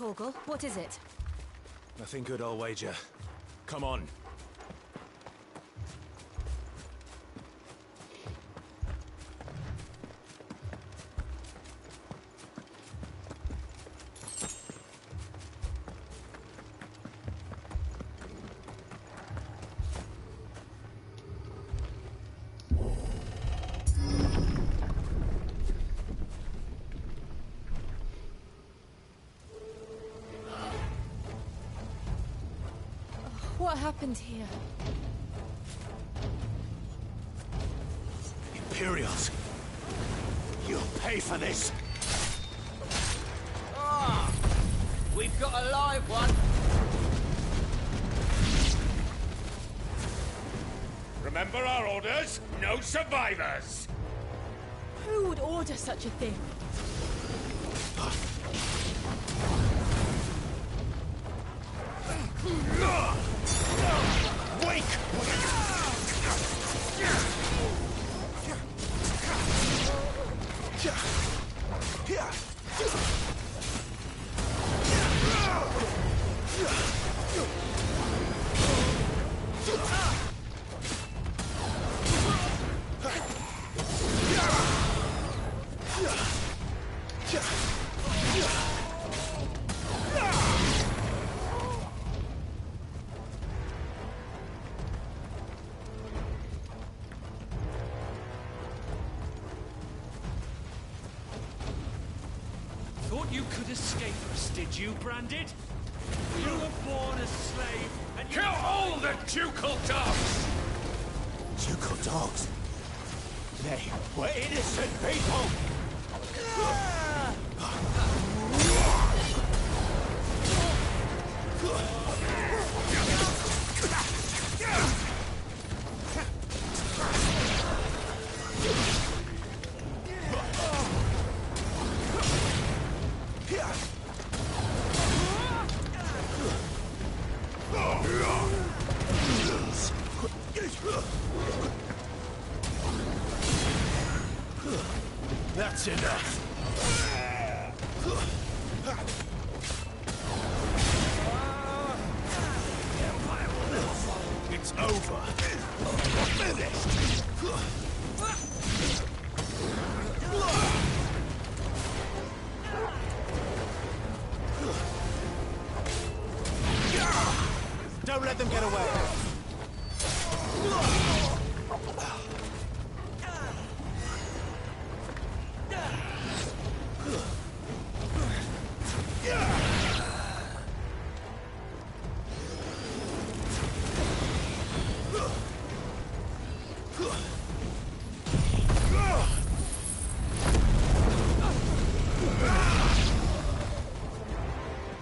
Torgal, what is it? Nothing good, I'll wager. Come on. What happened here? Imperials! You'll pay for this! Ah! We've got a live one! Remember our orders? No survivors! Who would order such a thing? Wake! Thought you could escape us, did you, Branded? You were born a slave, and you— Kill all the ducal dogs! Ducal dogs? They were innocent people! That's enough. It's over. Finished. Don't let them get away.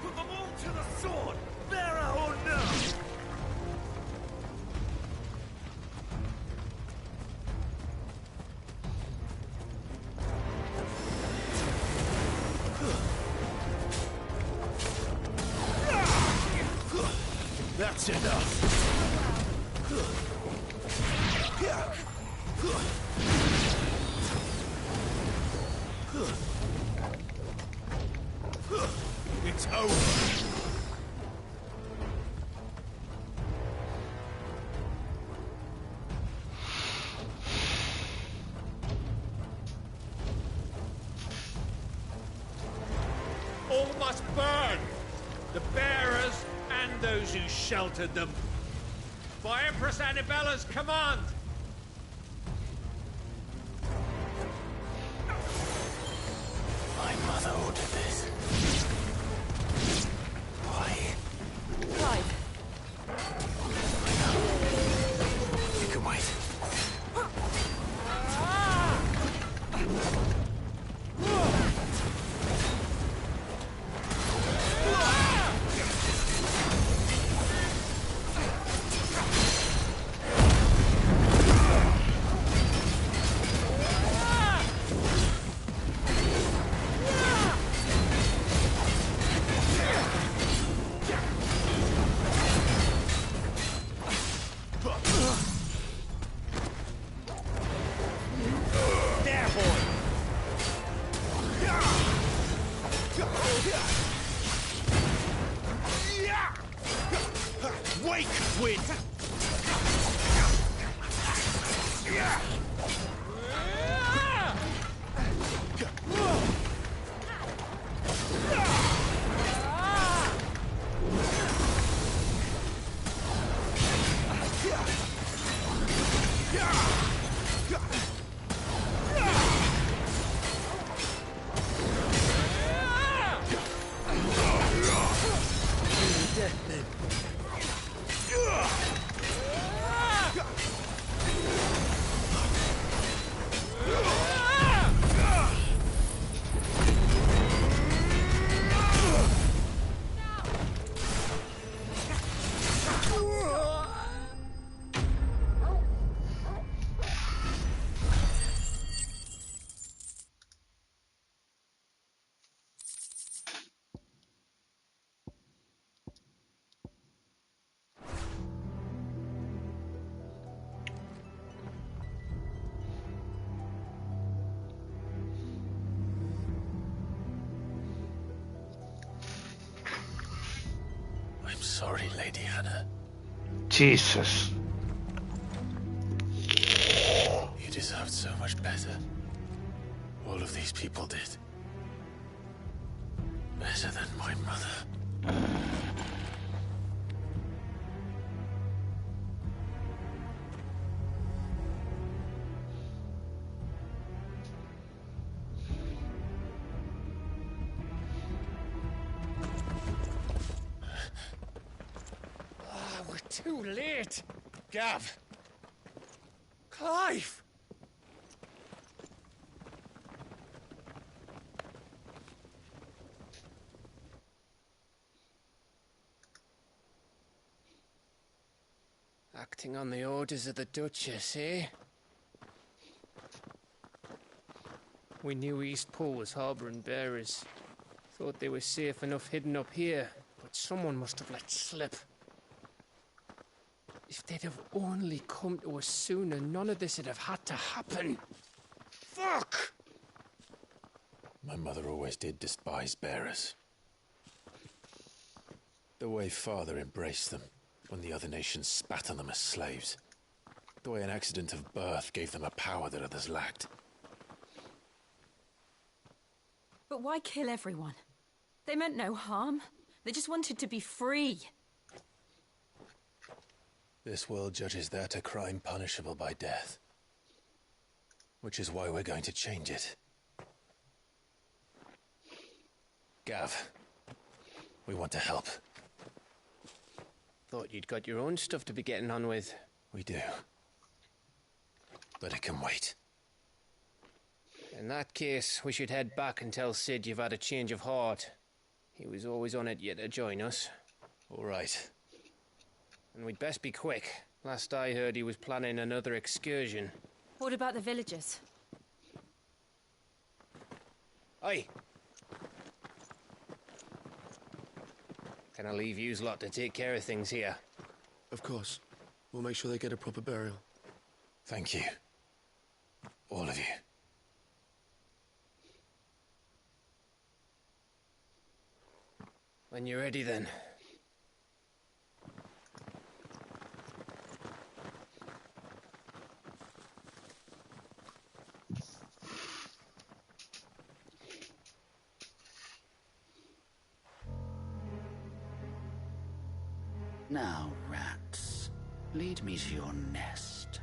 Put them all to the sword! Bearer or no! That's enough. It's over. All must burn! The bearers and those who sheltered them. By Empress Annibella's command! My mother ordered this. Why? Clive. You can wait. sorry, Lady Hannah. Jesus. You deserved so much better. All of these people did. Better than my mother. We're too late. Gav. Clive. Acting on the orders of the Duchess, eh? We knew Eastpool was harbouring bearers. Thought they were safe enough hidden up here, but someone must have let slip. If they'd have only come to us sooner, none of this would have had to happen. Fuck! My mother always did despise bearers. The way Father embraced them when the other nations spat on them as slaves. The way an accident of birth gave them a power that others lacked. But why kill everyone? They meant no harm. They just wanted to be free. This world judges that a crime punishable by death. Which is why we're going to change it. Gav, we want to help. Thought you'd got your own stuff to be getting on with. We do. But it can wait. In that case, we should head back and tell Sid you've had a change of heart. He was always on it yet to join us. All right. And we'd best be quick. Last I heard, he was planning another excursion. What about the villagers? Aye. Can I leave yous lot to take care of things here? Of course. We'll make sure they get a proper burial. Thank you. All of you. When you're ready, then. Now, rats, lead me to your nest.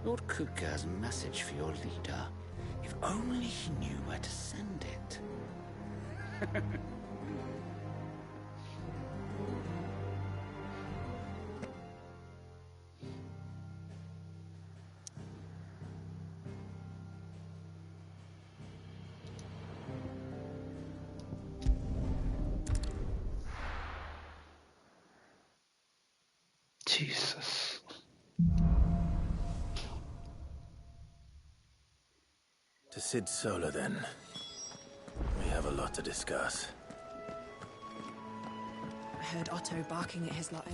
Lord Kupka's message for your leader. If only he knew where to send it. Jesus. To Sid Solar, then. We have a lot to discuss. I heard Otto barking at his lot.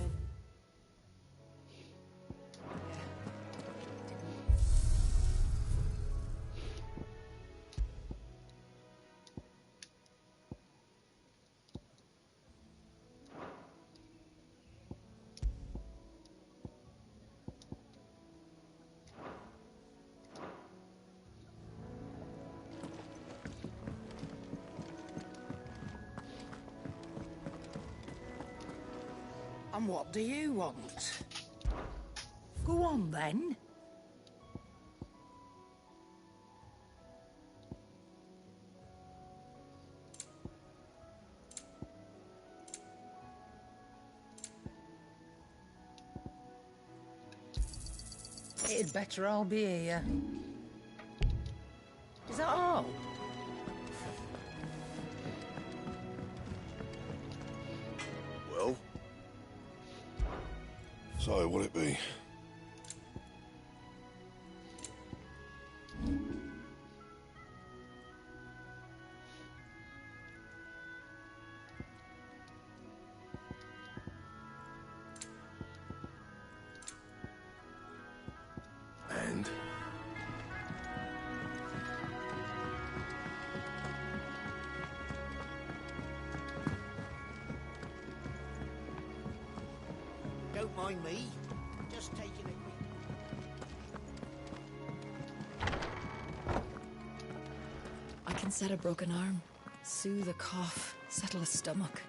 And what do you want? Go on, then. It'd better I'll be here. Is that all? Well? So, what'll it be? And? mind me. Just taking a quick... I can set a broken arm, soothe a cough, settle a stomach.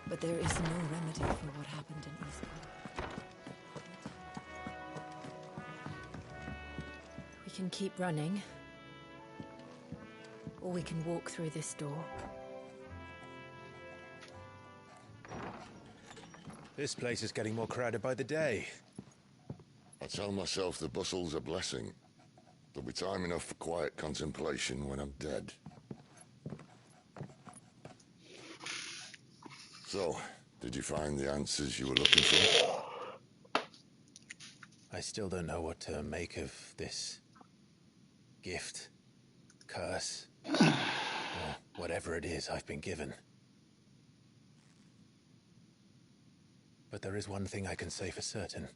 But there is no remedy for what happened in Eastwood. We can keep running, or we can walk through this door. This place is getting more crowded by the day. I tell myself the bustle's a blessing. There'll be time enough for quiet contemplation when I'm dead. So, did you find the answers you were looking for? I still don't know what to make of this gift, curse, or whatever it is I've been given. But there is one thing I can say for certain.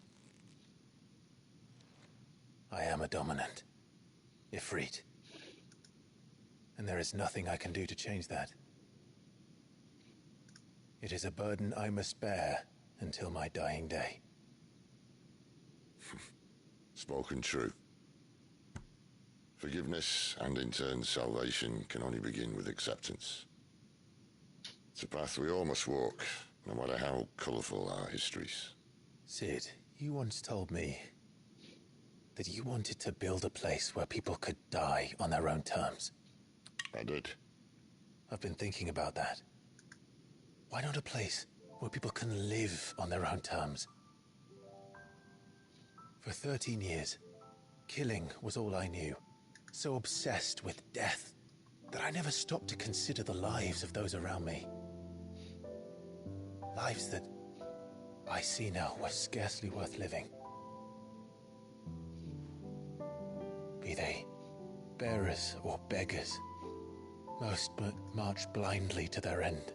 I am a dominant, Ifrit. And there is nothing I can do to change that. It is a burden I must bear until my dying day. Spoken true. Forgiveness and in turn salvation can only begin with acceptance. It's a path we all must walk, no matter how colourful our histories. Cid, you once told me that you wanted to build a place where people could die on their own terms. I did. I've been thinking about that. Why not a place where people can live on their own terms? For 13 years, killing was all I knew. So obsessed with death that I never stopped to consider the lives of those around me. Lives that I see now were scarcely worth living. Be they bearers or beggars, most but march blindly to their end,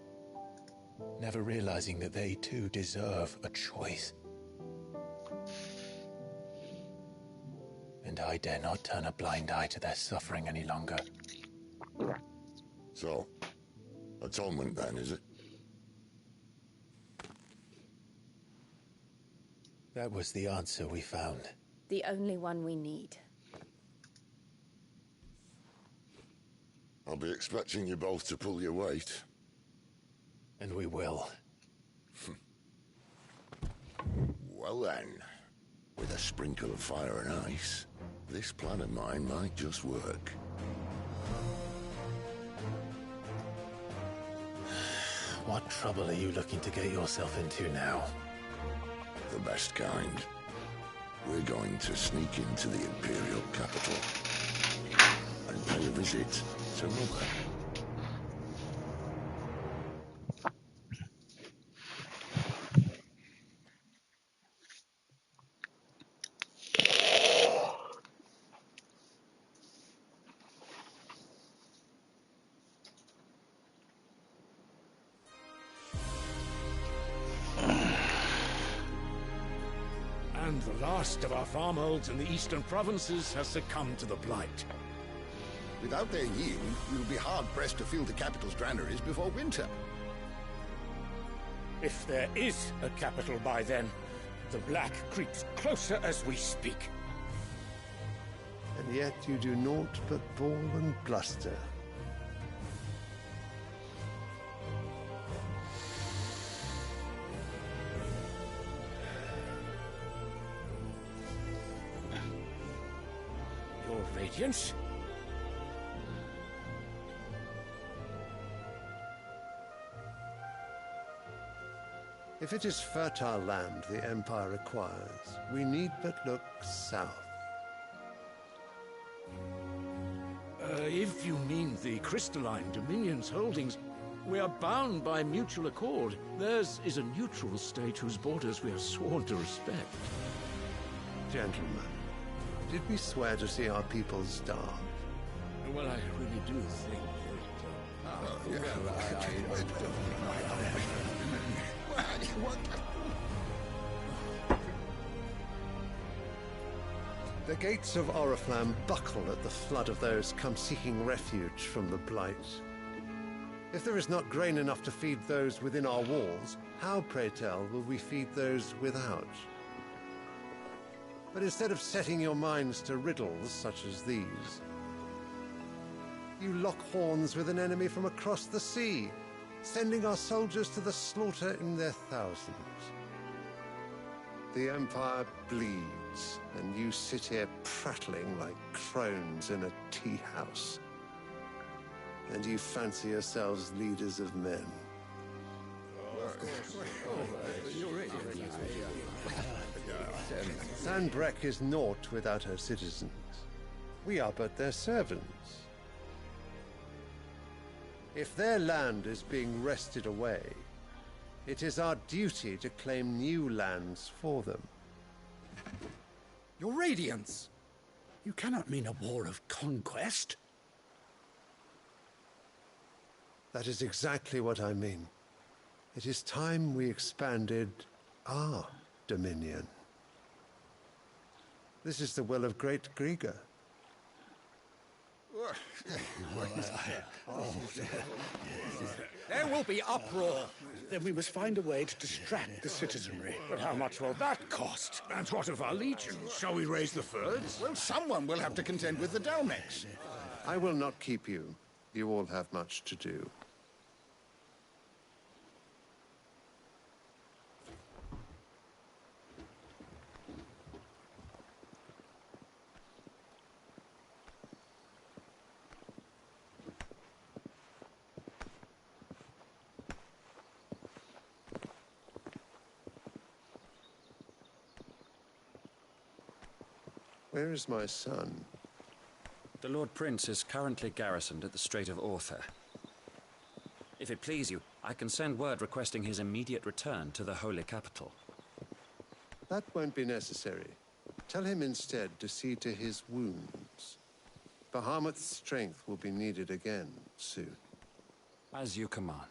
never realizing that they too deserve a choice. And I dare not turn a blind eye to their suffering any longer. So, atonement then, is it? That was the answer we found. The only one we need. I'll be expecting you both to pull your weight. And we will. Well then, with a sprinkle of fire and ice, this plan of mine might just work. What trouble are you looking to get yourself into now? The best kind. We're going to sneak into the Imperial capital and pay a visit to Mother. And the last of our farmholds in the eastern provinces has succumbed to the blight. Without their yield, we'll be hard-pressed to fill the capital's granaries before winter. If there is a capital by then, the Black creeps closer as we speak. And yet you do naught but bawl and bluster. Your Radiance? If it is fertile land the Empire requires, we need but look south. If you mean the crystalline Dominion's holdings, we are bound by mutual accord. Theirs is a neutral state whose borders we are sworn to respect. Gentlemen, did we swear to see our people starve? Well, I really do think The gates of Oriflamme buckle at the flood of those come seeking refuge from the Blight. If there is not grain enough to feed those within our walls, how, pray tell, will we feed those without? But instead of setting your minds to riddles such as these, you lock horns with an enemy from across the sea, sending our soldiers to the slaughter in their thousands. The Empire bleeds, and you sit here prattling like crones in a tea house. And you fancy yourselves leaders of men. Sanbreque is naught without her citizens. We are but their servants. If their land is being wrested away, it is our duty to claim new lands for them. Your Radiance! You cannot mean a war of conquest. That is exactly what I mean. It is time we expanded our dominion. This is the will of great Griga. There will be uproar. Then we must find a way to distract the citizenry. But how much will that cost? And what of our legions? Shall we raise the Thirds? Well, someone will have to contend with the Dalmex. I will not keep you. You all have much to do. Where is my son? The Lord Prince is currently garrisoned at the Strait of Orther. If it please you, I can send word requesting his immediate return to the Holy Capital. That won't be necessary. Tell him instead to see to his wounds. Bahamut's strength will be needed again soon. As you command.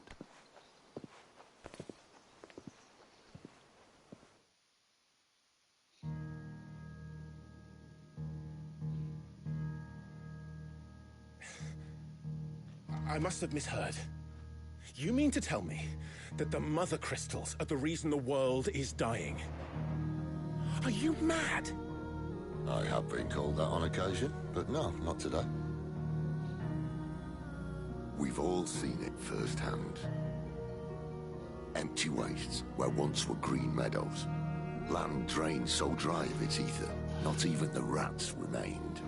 I must have misheard. You mean to tell me that the Mother Crystals are the reason the world is dying? Are you mad? I have been called that on occasion, but no, not today. We've all seen it firsthand. Empty wastes where once were green meadows. Land drained so dry of its ether, not even the rats remained.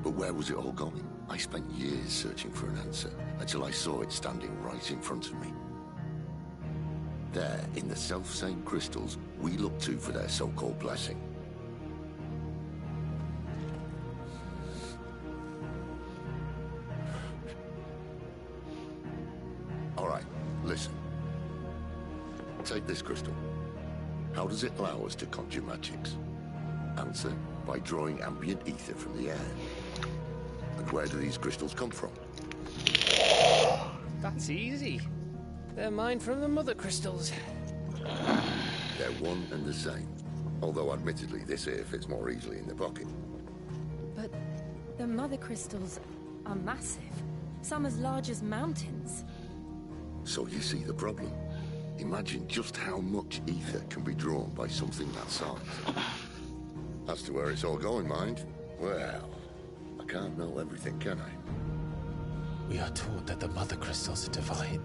But where was it all going? I spent years searching for an answer, until I saw it standing right in front of me. There, in the self-same crystals we look to for their so-called blessing. All right, listen. Take this crystal. How does it allow us to conjure magics? Answer, by drawing ambient ether from the air. And where do these crystals come from? That's easy. They're mine from the Mother Crystals. They're one and the same. Although admittedly this here fits more easily in the pocket. But the Mother Crystals are massive. Some as large as mountains. So you see the problem. Imagine just how much ether can be drawn by something that size. As to where it's all going, mind, well, I can't know everything, can I? We are taught that the Mother Crystals are divine.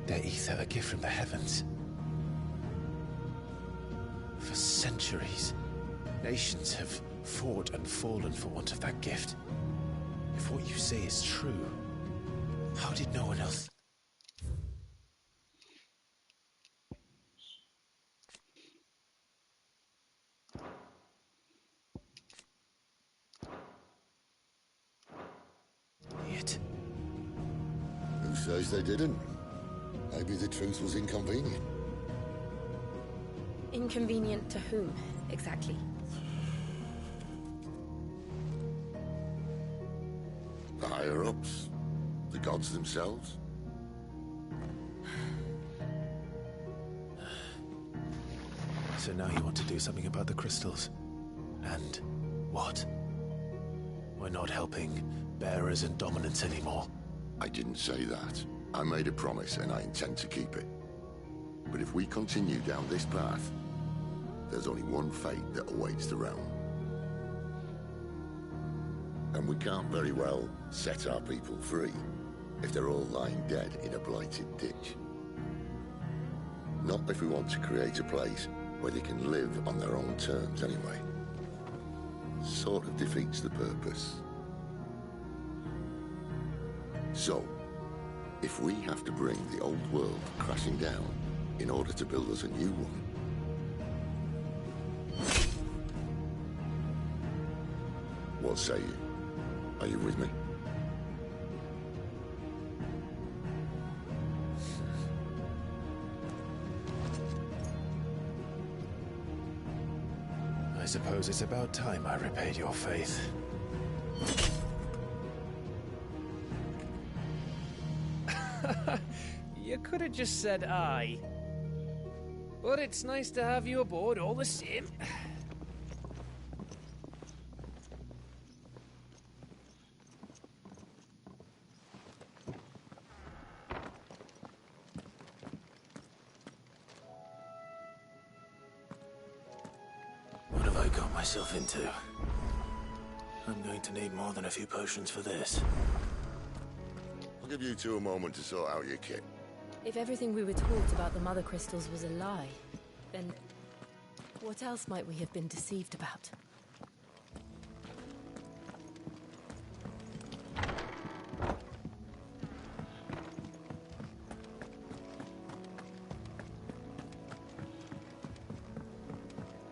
Their ether a gift from the heavens. For centuries, nations have fought and fallen for want of that gift. If what you say is true, how did no one else... Who says they didn't? Maybe the truth was inconvenient. Inconvenient to whom, exactly? The higher-ups? The gods themselves? So now you want to do something about the crystals? And what? We're not helping bearers and dominants anymore. I didn't say that. I made a promise and I intend to keep it. But if we continue down this path, there's only one fate that awaits the realm. And we can't very well set our people free if they're all lying dead in a blighted ditch. Not if we want to create a place where they can live on their own terms anyway. Sort of defeats the purpose. So, if we have to bring the old world crashing down in order to build us a new one, what say you? Are you with me? I suppose it's about time I repaid your faith. You could have just said aye. But it's nice to have you aboard all the same. What have I got myself into? I'm going to need more than a few potions for this. I'll give you two a moment to sort out your kit. If everything we were taught about the Mother Crystals was a lie, then what else might we have been deceived about?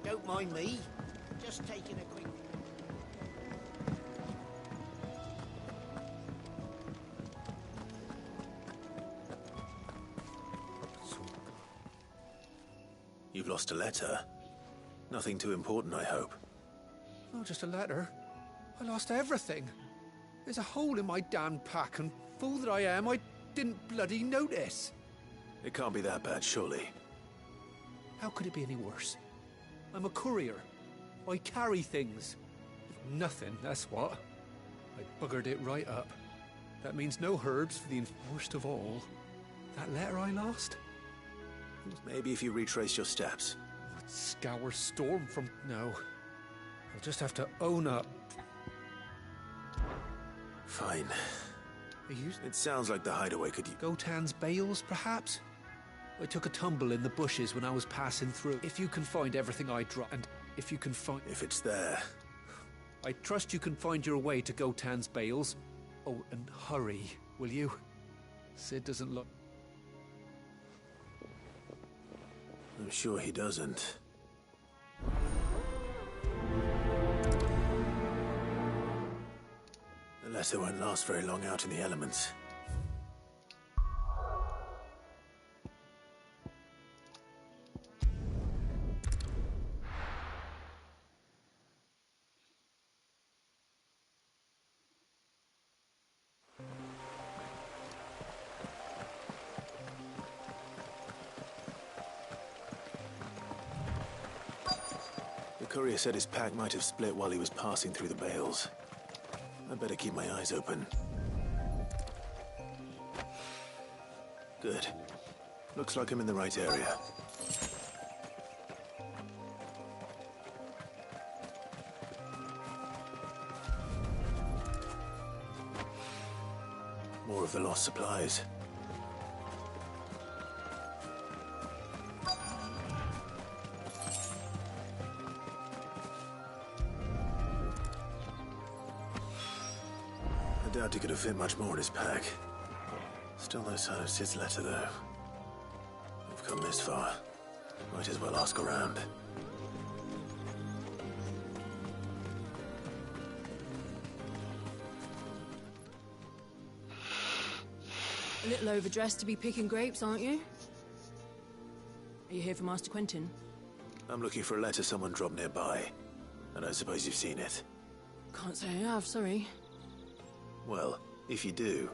Don't mind me. Just taking a quick... You've lost a letter. Nothing too important, I hope. Oh, just a letter. I lost everything. There's a hole in my damn pack, and fool that I am, I didn't bloody notice. It can't be that bad, surely. How could it be any worse? I'm a courier. I carry things. Nothing, that's what. I buggered it right up. That means no herbs for the worst of all. That letter I lost? Maybe if you retrace your steps. I'd scour Storm from... No. I'll just have to own up. Fine. It sounds like the hideaway could... Gotan's bales, perhaps? I took a tumble in the bushes when I was passing through. If you can find everything I dropped, and if you can find... If it's there. I trust you can find your way to Gotan's bales. Oh, and hurry, will you? Sid doesn't look... I'm sure he doesn't. The letter won't last very long out in the elements. The courier said his pack might have split while he was passing through the bales. I'd better keep my eyes open. Good. Looks like I'm in the right area. More of the lost supplies. I doubt he could have fit much more in his pack. Still no sign of Sid's letter, though. We've come this far. Might as well ask around. A little overdressed to be picking grapes, aren't you? Are you here for Master Quentin? I'm looking for a letter someone dropped nearby. I don't suppose you've seen it. Can't say I have, sorry. Well, if you do...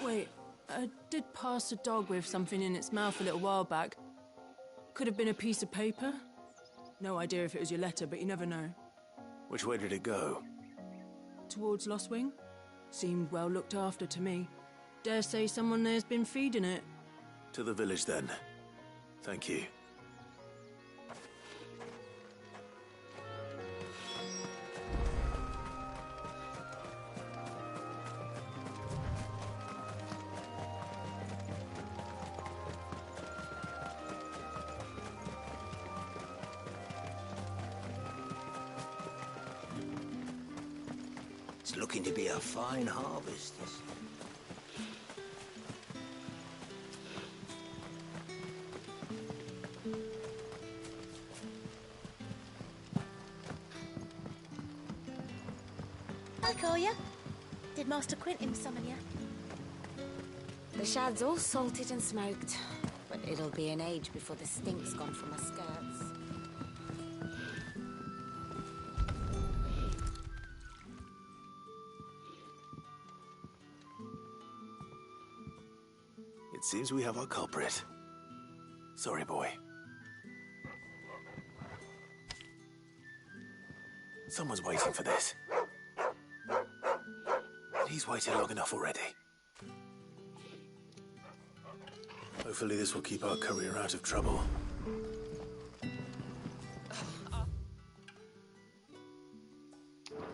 Wait, I did pass a dog with something in its mouth a little while back. Could have been a piece of paper. No idea if it was your letter, but you never know. Which way did it go? Towards Lost Wing? Seemed well looked after to me. Dare say someone there's been feeding it. To the village, then. Thank you. It's looking to be a fine harvest, this. Hi, Kolya. Did Master Quentin summon you? The shad's all salted and smoked, but it'll be an age before the stink's gone from my skirts. It seems we have our culprit. Sorry, boy. Someone's waiting for this. He's waited long enough already. Hopefully this will keep our courier out of trouble.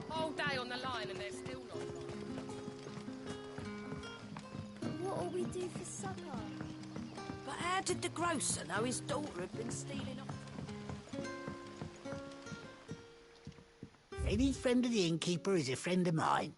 Whole day on the line and they're still not right. What'll we do for supper? But how did the grocer know his daughter had been stealing off? Any friend of the innkeeper is a friend of mine.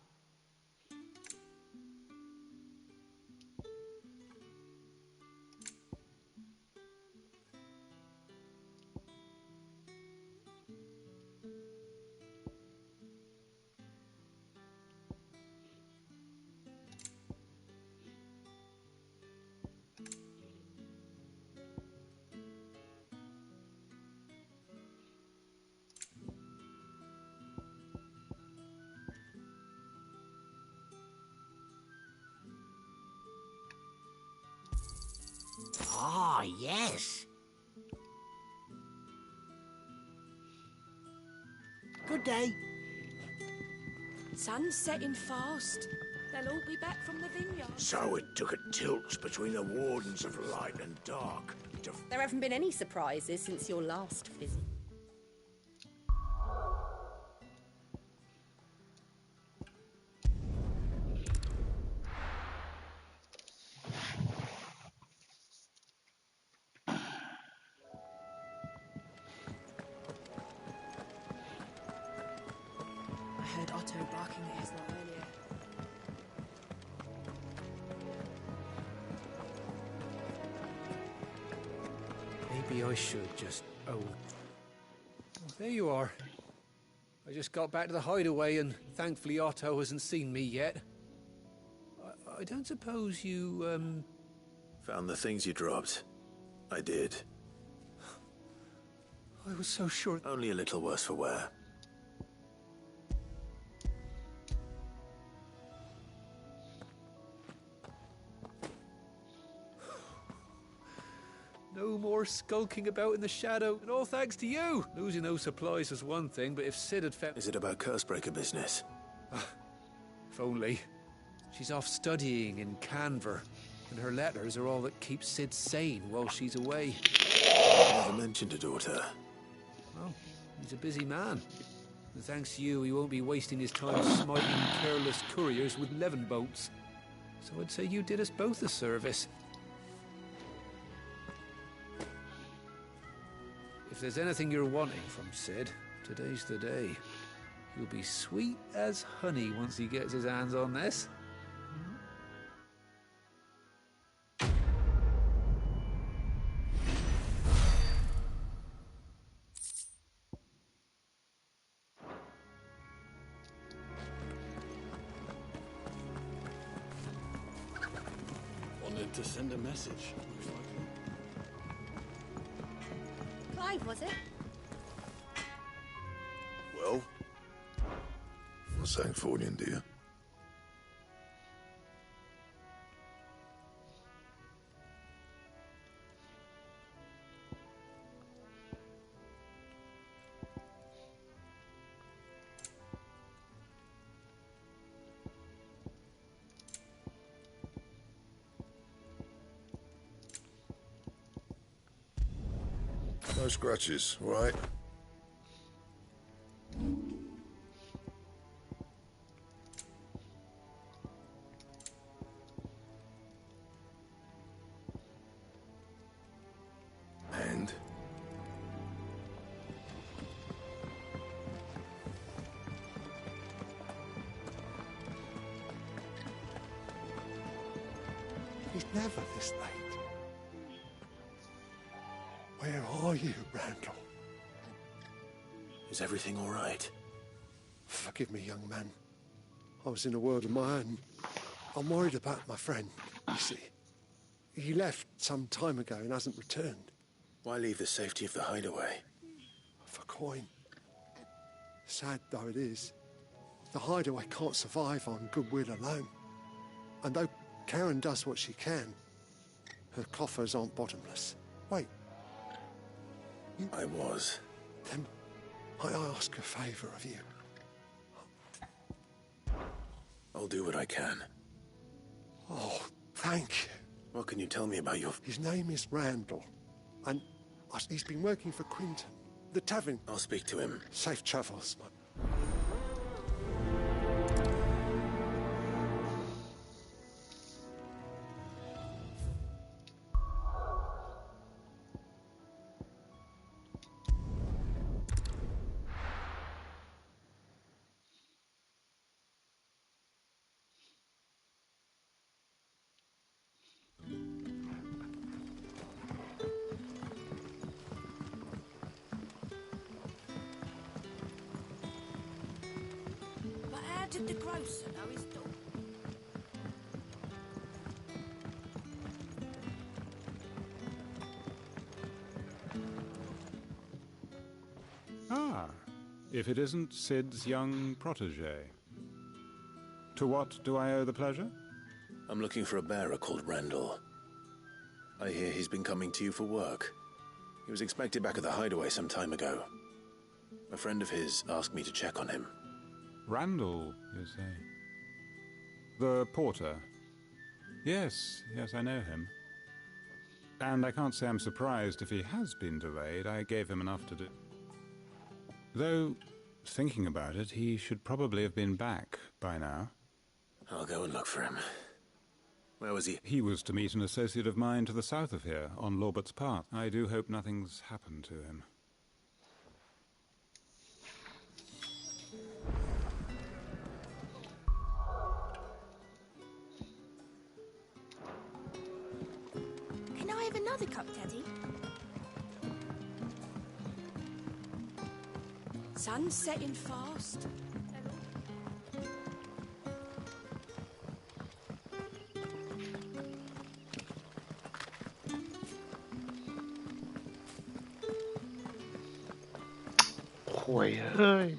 Ah, yes. Good day. Sun's setting fast. They'll all be back from the vineyard. So it took a tilt between the Wardens of Light and Dark to... There haven't been any surprises since your last visit. I heard Otto barking at his lot earlier. Maybe I should just... Oh. There you are. I just got back to the hideaway and thankfully Otto hasn't seen me yet. I don't suppose you, Found the things you dropped. I did. I was so sure... Only a little worse for wear. No more skulking about in the shadow, and all thanks to you! Losing those supplies was one thing, but if Cid had found... Is it about Cursebreaker business? If only. She's off studying in Canver, and her letters are all that keeps Cid sane while she's away. Never mentioned a daughter. Well, he's a busy man. And thanks to you, he won't be wasting his time smiting careless couriers with levin bolts. So I'd say you did us both a service. If there's anything you're wanting from Cid, today's the day. He'll be sweet as honey once he gets his hands on this. Wanted to send a message. Clive, was it? Well? For Sancfordian, dear. No scratches, all right? And? He's never this late. Where are you, Randall? Is everything all right? Forgive me, young man. I was in a world of my own. I'm worried about my friend, you see. He left some time ago and hasn't returned. Why leave the safety of the hideaway? For coin. Sad though it is, the hideaway can't survive on goodwill alone. And though Karen does what she can, her coffers aren't bottomless. Wait. I was. Then I ask a favour of you. I'll do what I can. Oh, thank you. What can you tell me about your... His name is Randall, and he's been working for Quinton, the tavern. I'll speak to him. Safe travels, man. Did the grocer know his daughter? Ah, if it isn't Sid's young protege. To what do I owe the pleasure? I'm looking for a bearer called Randall. I hear he's been coming to you for work. He was expected back at the hideaway some time ago. A friend of his asked me to check on him. Randall, you say? The porter? Yes, I know him. And I can't say I'm surprised if he has been delayed. I gave him enough to do. Though, thinking about it, he should probably have been back by now. I'll go and look for him. Where was he? He was to meet an associate of mine to the south of here, on Lorbert's Path. I do hope nothing's happened to him. Can I have another cup, Daddy? Sun's setting fast. Ôi ơi.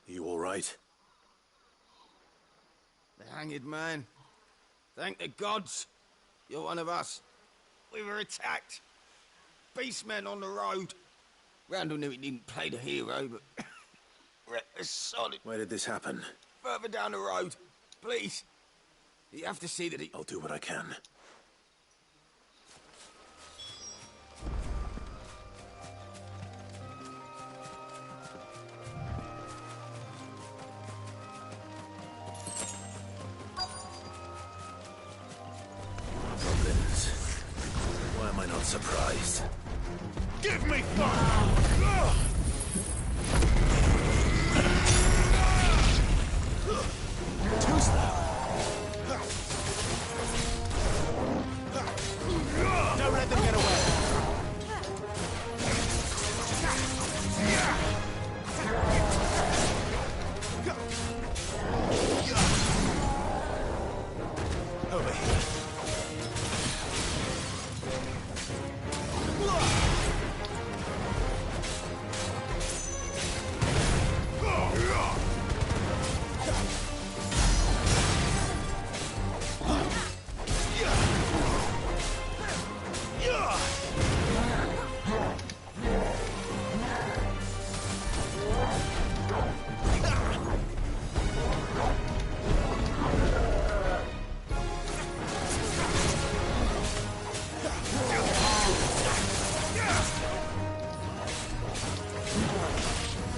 You all right? The hanged man. Thank the gods. You're one of us. We were attacked. Beastmen on the road. Randall knew he didn't play the hero, but... we're solid. Where did this happen? Further down the road. Please. You have to see that he... I'll do what I can. Goblins. Why am I not surprised? Give me fire! Who's that?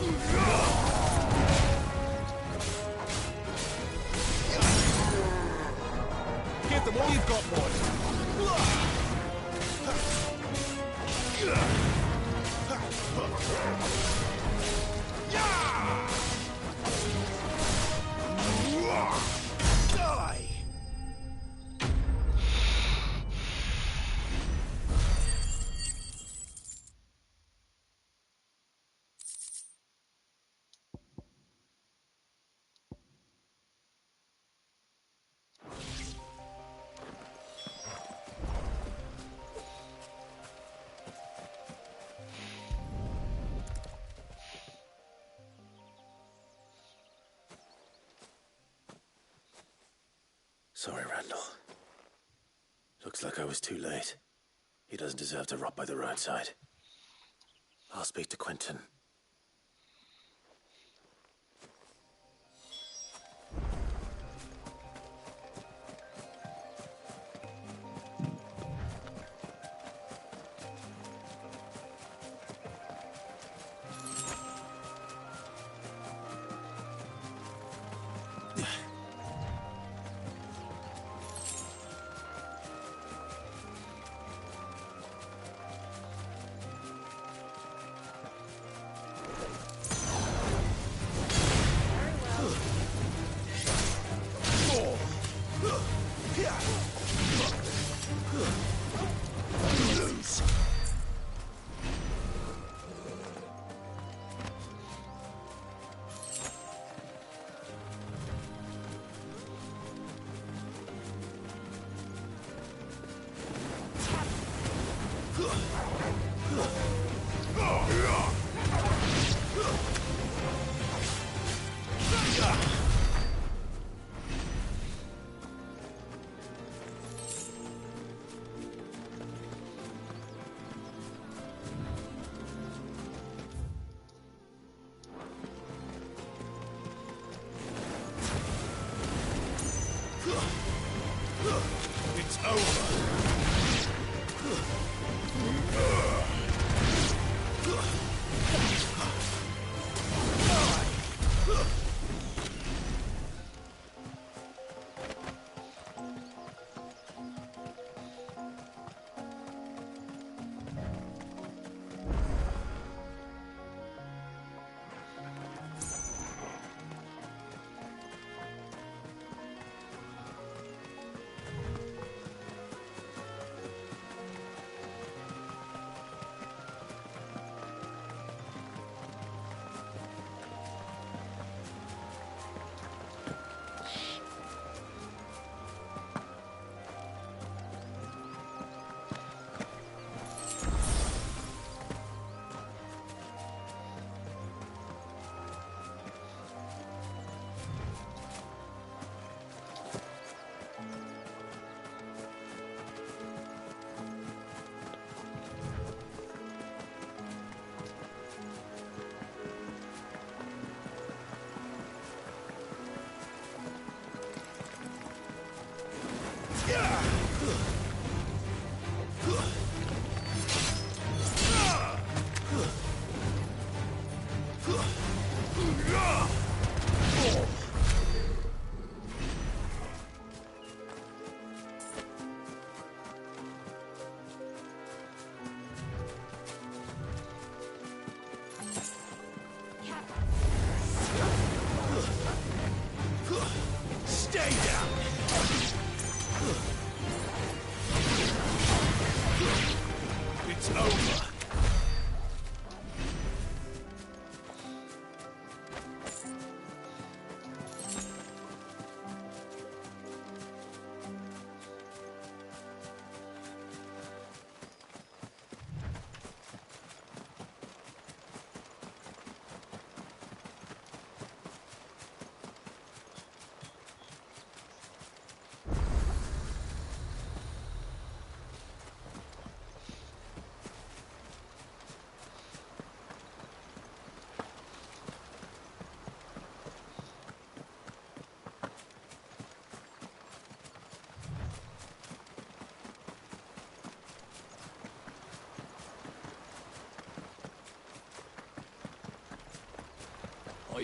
Give them all you've got, boys. Die! Sorry, Randall. Looks like I was too late. He doesn't deserve to rot by the roadside. I'll speak to Quentin. It's over. Stay down! It's over.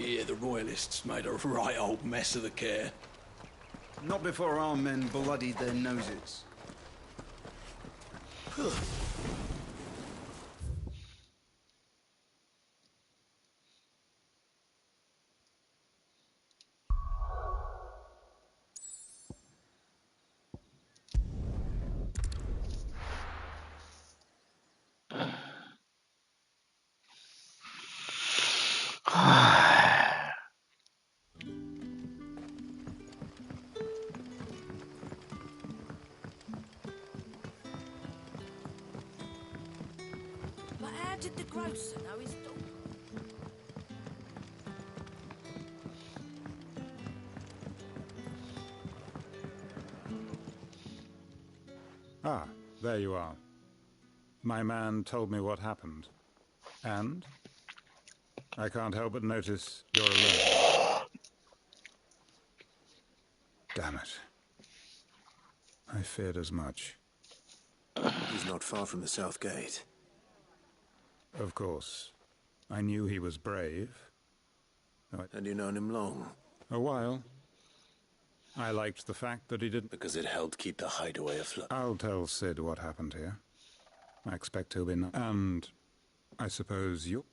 hear the Royalists made a right old mess of the care. Not before our men bloodied their noses. But how did the grocer know his daughter? Ah, there you are. My man told me what happened. And? I can't help but notice you're alone. Damn it. I feared as much. He's not far from the South Gate. Of course. I knew he was brave. And you known him long? A while. I liked the fact that he didn't... Because it helped keep the hideaway afloat. I'll tell Sid what happened here. I expect he'll be... And I suppose you...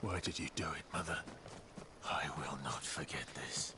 Why did you do it, Mother? I will not forget this.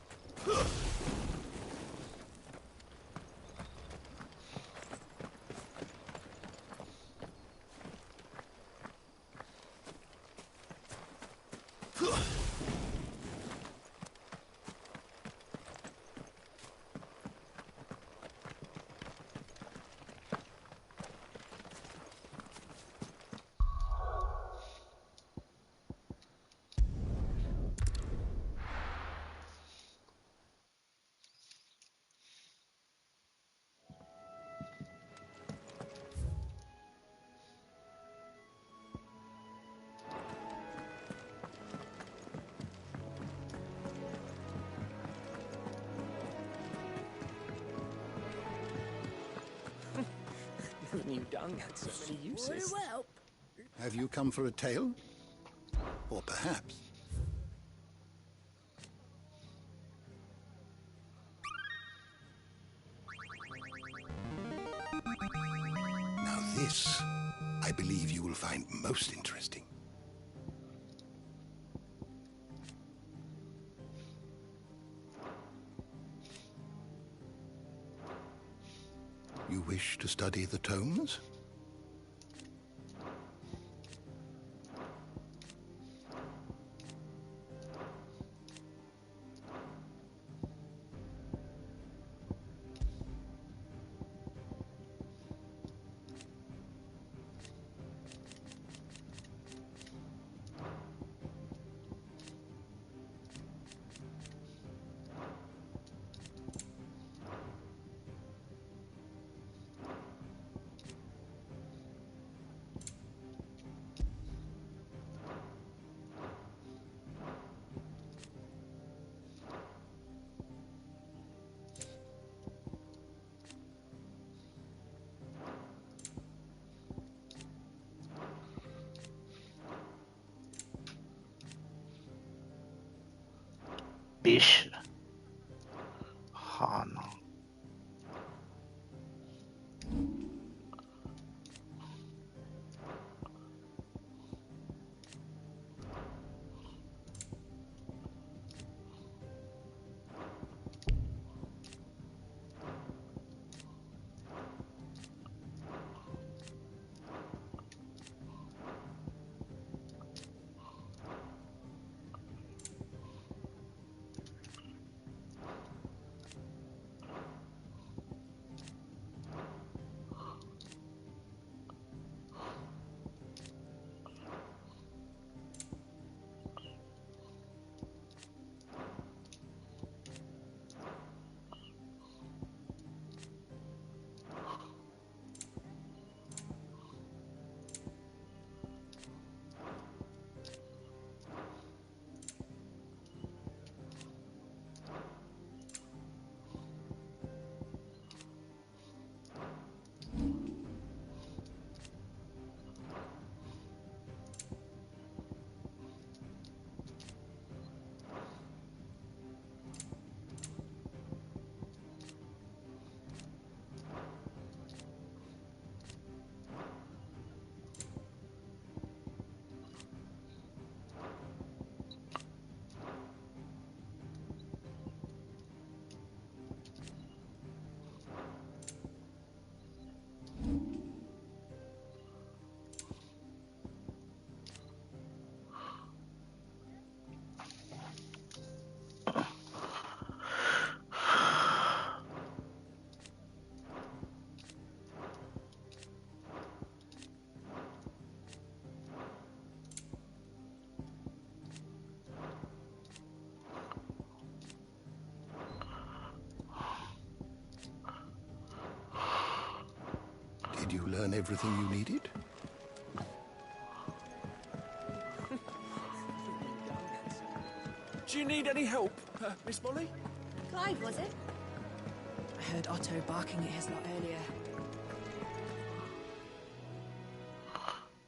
New dung had so many uses. Well, have you come for a tale? Or perhaps... Now this, I believe you will find most interesting. You wish to study the tomes? Did you learn everything you needed? Do you need any help, Miss Molly? Clive, was it? I heard Otto barking at his lot earlier.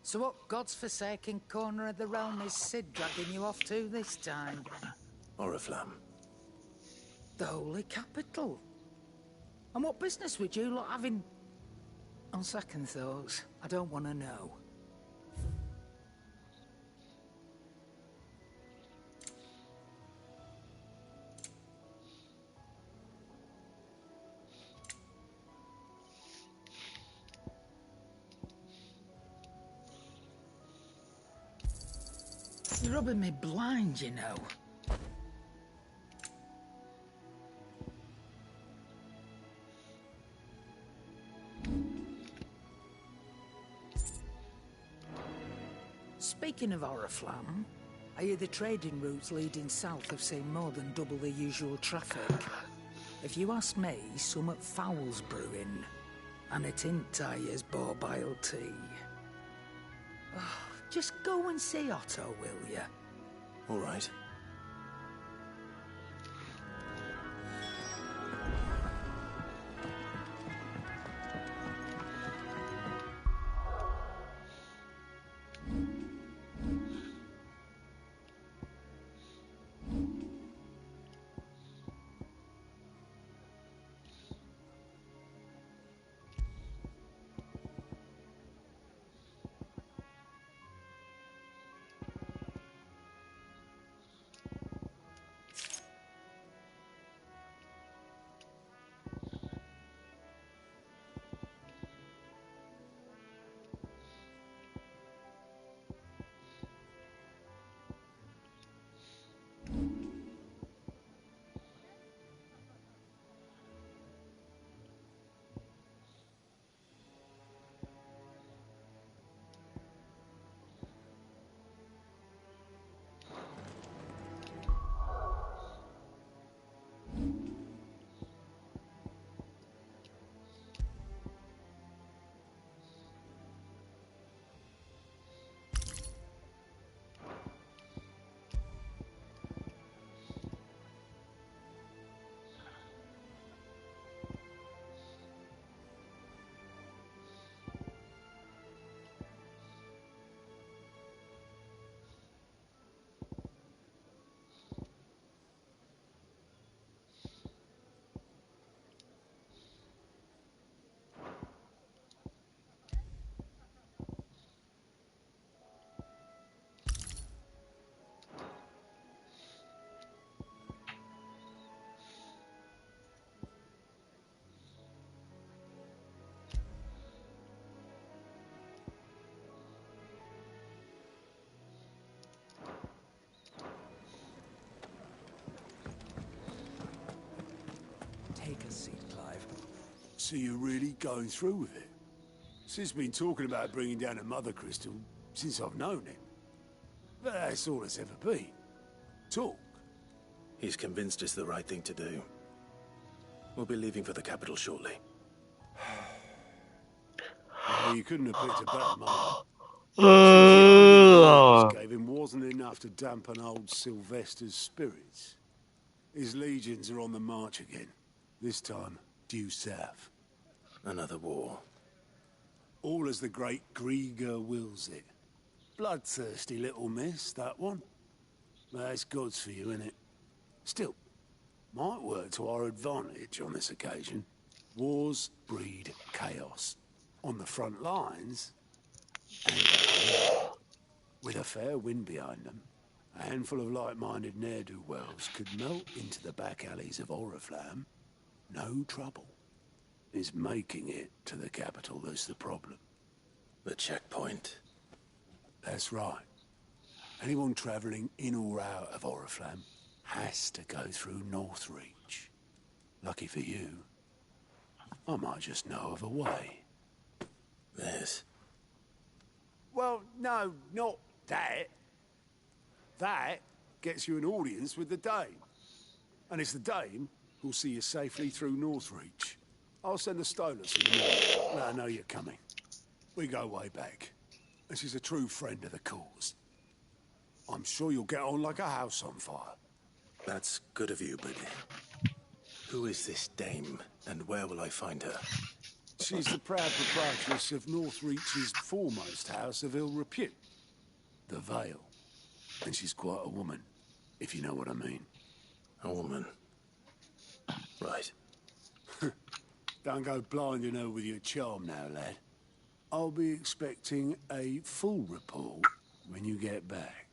So what God's forsaken corner of the realm is Cid dragging you off to this time? Oriflamme. The Holy Capital. And what business would you lot having? On second thoughts, I don't want to know. You're rubbing me blind, you know. Speaking of Oriflamme, I hear the trading routes leading south have seen more than double the usual traffic. If you ask me, somewhat foul's brewing, and it ain't Tyre's borbile tea. Oh, just go and see Otto, will ya? All right. Take a seat, Clive. So you're really going through with it? Sid's been talking about bringing down a Mother Crystal since I've known him. But that's all it's ever been. Talk. He's convinced it's the right thing to do. We'll be leaving for the capital shortly. Well, you couldn't have picked a better moment. The gave him wasn't enough to dampen old Sylvester's spirits. His legions are on the march again. This time, due south. Another war. All as the great Grieger wills it. Bloodthirsty little miss, that one. That's God's for you, innit? Still, might work to our advantage on this occasion. Wars breed chaos. On the front lines, and with a fair wind behind them, a handful of like-minded ne'er-do-wells could melt into the back alleys of Oriflamme. No trouble. It's making it to the capital that's the problem. The checkpoint. That's right. Anyone travelling in or out of Oriflamme has to go through Northreach. Lucky for you, I might just know of a way. This? Well, no, not that. That gets you an audience with the Dame. And it's the Dame who'll see you safely through Northreach. I'll send the Stolas in the morning. Let her know you're coming. We go way back, and she's a true friend of the cause. I'm sure you'll get on like a house on fire. That's good of you, but who is this dame, and where will I find her? She's the proud proprietress of Northreach's foremost house of ill repute, the Vale. And she's quite a woman, if you know what I mean. A woman. Right. Don't go blinding her with your charm now, lad. I'll be expecting a full report when you get back.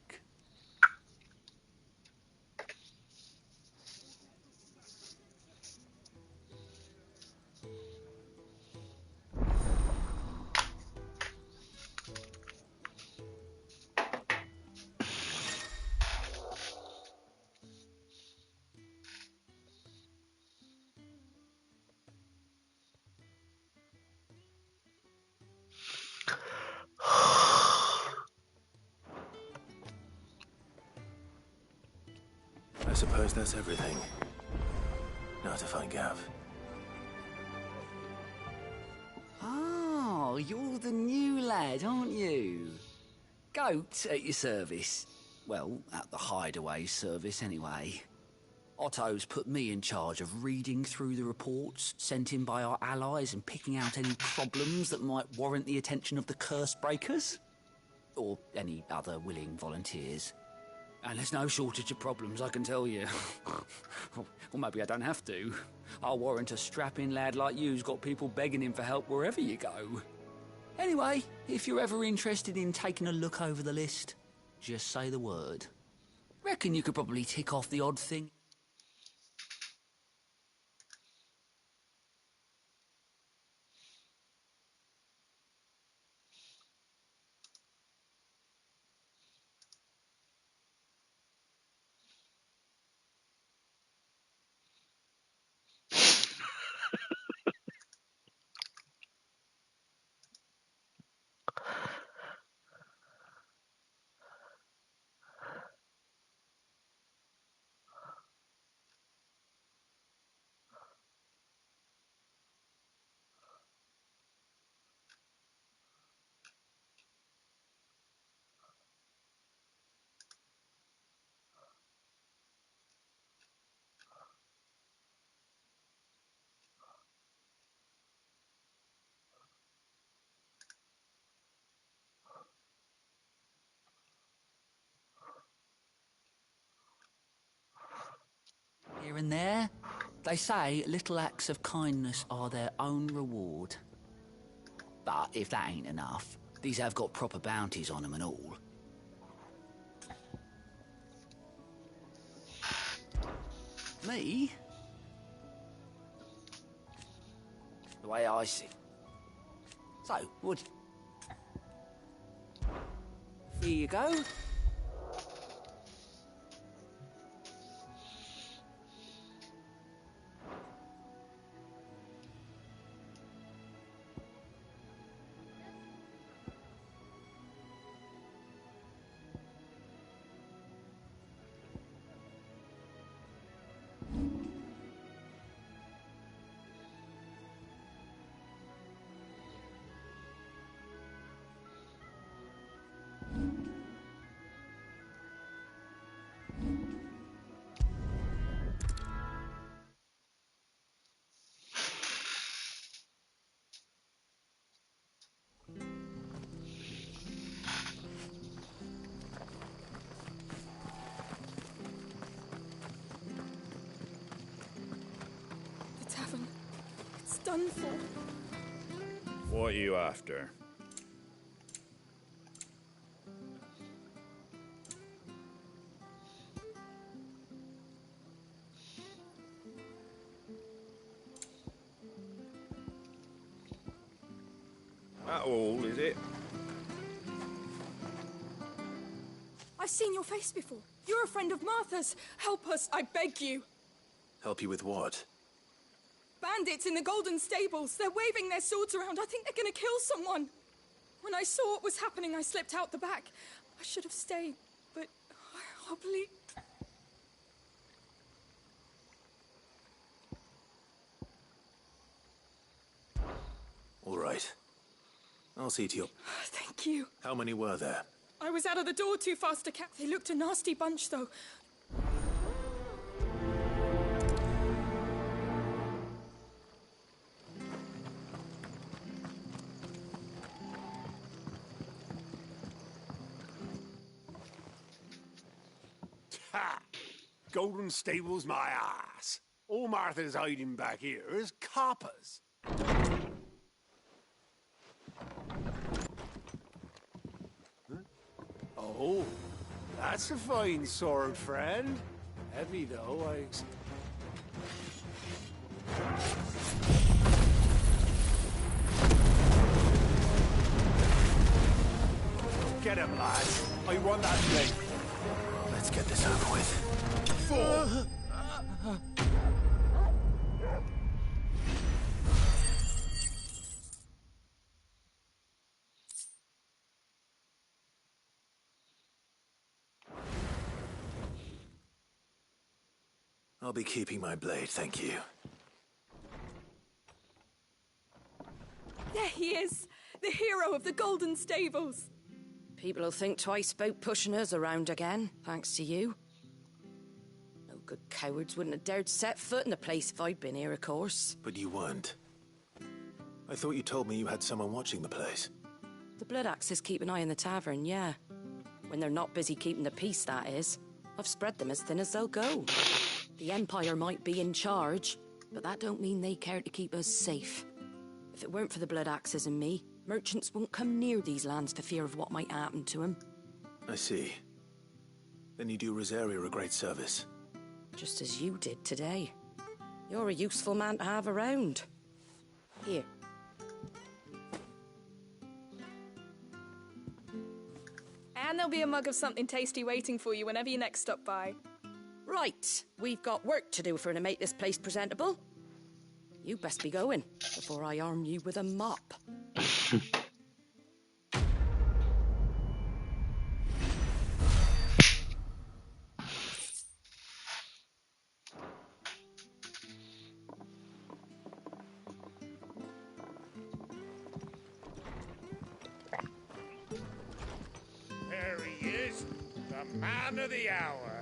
I suppose that's everything. Now to find Gav. Oh, you're the new lad, aren't you? Goat at your service. Well, at the Hideaway service, anyway. Otto's put me in charge of reading through the reports sent in by our allies and picking out any problems that might warrant the attention of the Curse Breakers. Or any other willing volunteers. And there's no shortage of problems, I can tell you. Or maybe I don't have to. I'll warrant a strapping lad like you's got people begging him for help wherever you go. Anyway, if you're ever interested in taking a look over the list, just say the word. Reckon you could probably tick off the odd thing. Here and there, they say little acts of kindness are their own reward. But if that ain't enough, these have got proper bounties on them and all. Me? The way I see. So, would... Here you go. Done for. What are you after? That all, is it? I've seen your face before. You're a friend of Martha's. Help us, I beg you. Help you with what? Bandits in the Golden Stables. They're waving their swords around. I think they're gonna kill someone. When I saw what was happening, I slipped out the back. I should have stayed, but I'll believe... All right. I'll see to your... Thank you. How many were there? I was out of the door too fast to catch. They looked a nasty bunch, though. Ha! Golden Stable's my ass. All Martha's hiding back here is coppers. Oh, that's a fine sword, friend. Heavy, though, Get him, lads. I want that blade. Let's get this over with. I'll be keeping my blade, thank you. There he is, the hero of the Golden Stables. People will think twice about pushing us around again, thanks to you. No good cowards wouldn't have dared set foot in the place if I'd been here, of course. But you weren't. I thought you told me you had someone watching the place. The Blood Axes keep an eye on the tavern, yeah. When they're not busy keeping the peace, that is. I've spread them as thin as they'll go. The Empire might be in charge, but that don't mean they care to keep us safe. If it weren't for the Blood Axes and me, merchants won't come near these lands for fear of what might happen to them. I see. Then you do Rosaria a great service. Just as you did today. You're a useful man to have around. Here. And there'll be a mug of something tasty waiting for you whenever you next stop by. Right, we've got work to do for to make this place presentable. You best be going, before I arm you with a mop. There he is, the man of the hour.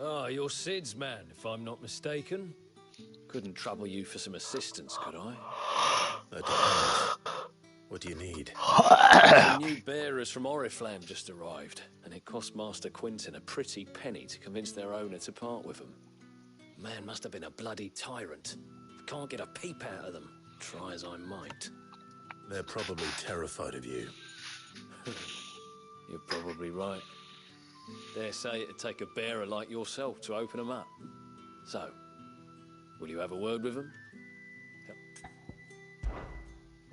Ah, you're Sid's man, if I'm not mistaken. Couldn't trouble you for some assistance, could I? That depends. What do you need? Some new bearers from Oriflamme just arrived, and it cost Master Quinton a pretty penny to convince their owner to part with them. Man must have been a bloody tyrant. Can't get a peep out of them, try as I might. They're probably terrified of you. You're probably right. Dare say it'd take a bearer like yourself to open them up. So, will you have a word with them?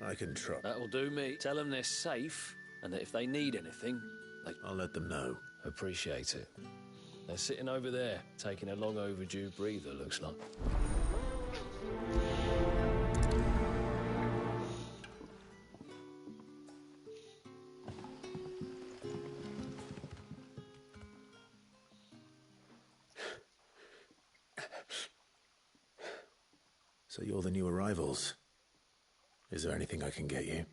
I can try. That'll do me. Tell them they're safe, and that if they need anything, I'll let them know. Appreciate it. They're sitting over there, taking a long overdue breather, looks like. So you're the new arrivals. Is there anything I can get you?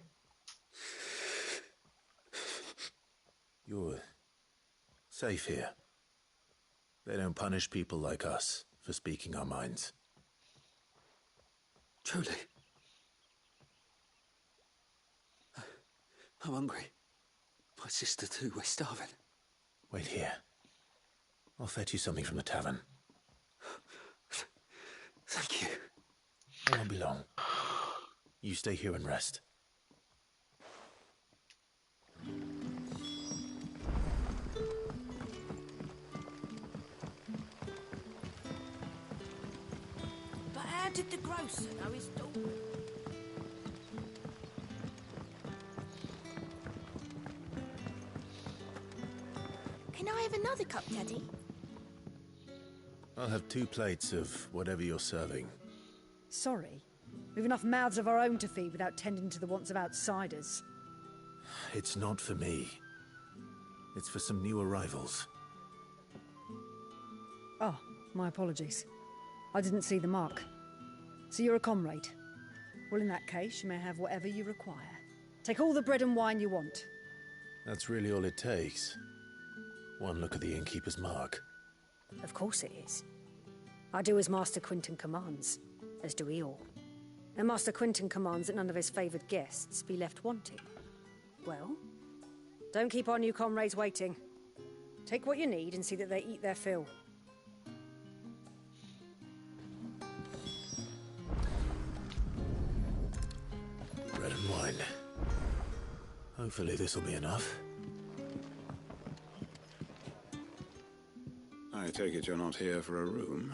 You're safe here. They don't punish people like us for speaking our minds. Truly. I'm hungry. My sister too, we're starving. Wait here. I'll fetch you something from the tavern. Thank you. It won't be long. You stay here and rest. How did the grocer know his daughter? Can I have another cup, Daddy? I'll have 2 plates of whatever you're serving. Sorry. We've enough mouths of our own to feed without tending to the wants of outsiders. It's not for me. It's for some new arrivals. Oh, my apologies. I didn't see the mark. So you're a comrade. Well, in that case, you may have whatever you require. Take all the bread and wine you want. That's really all it takes. One look at the innkeeper's mark. Of course it is. I do as Master Quinton commands, as do we all. And Master Quinton commands that none of his favoured guests be left wanting. Well, don't keep our new comrades waiting. Take what you need and see that they eat their fill. Bread and wine. Hopefully this'll be enough. I take it you're not here for a room.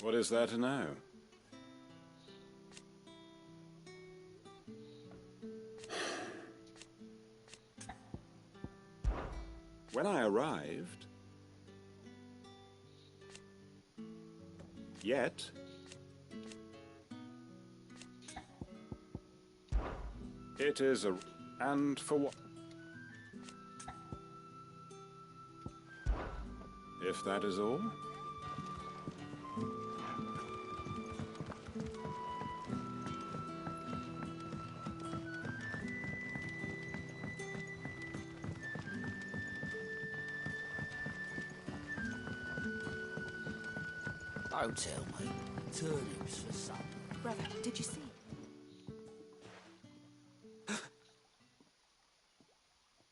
What is there to know? When I arrived... Yet... It is a... And for what? If that is all? Don't tell me. Turnips for supper. Brother, did you see?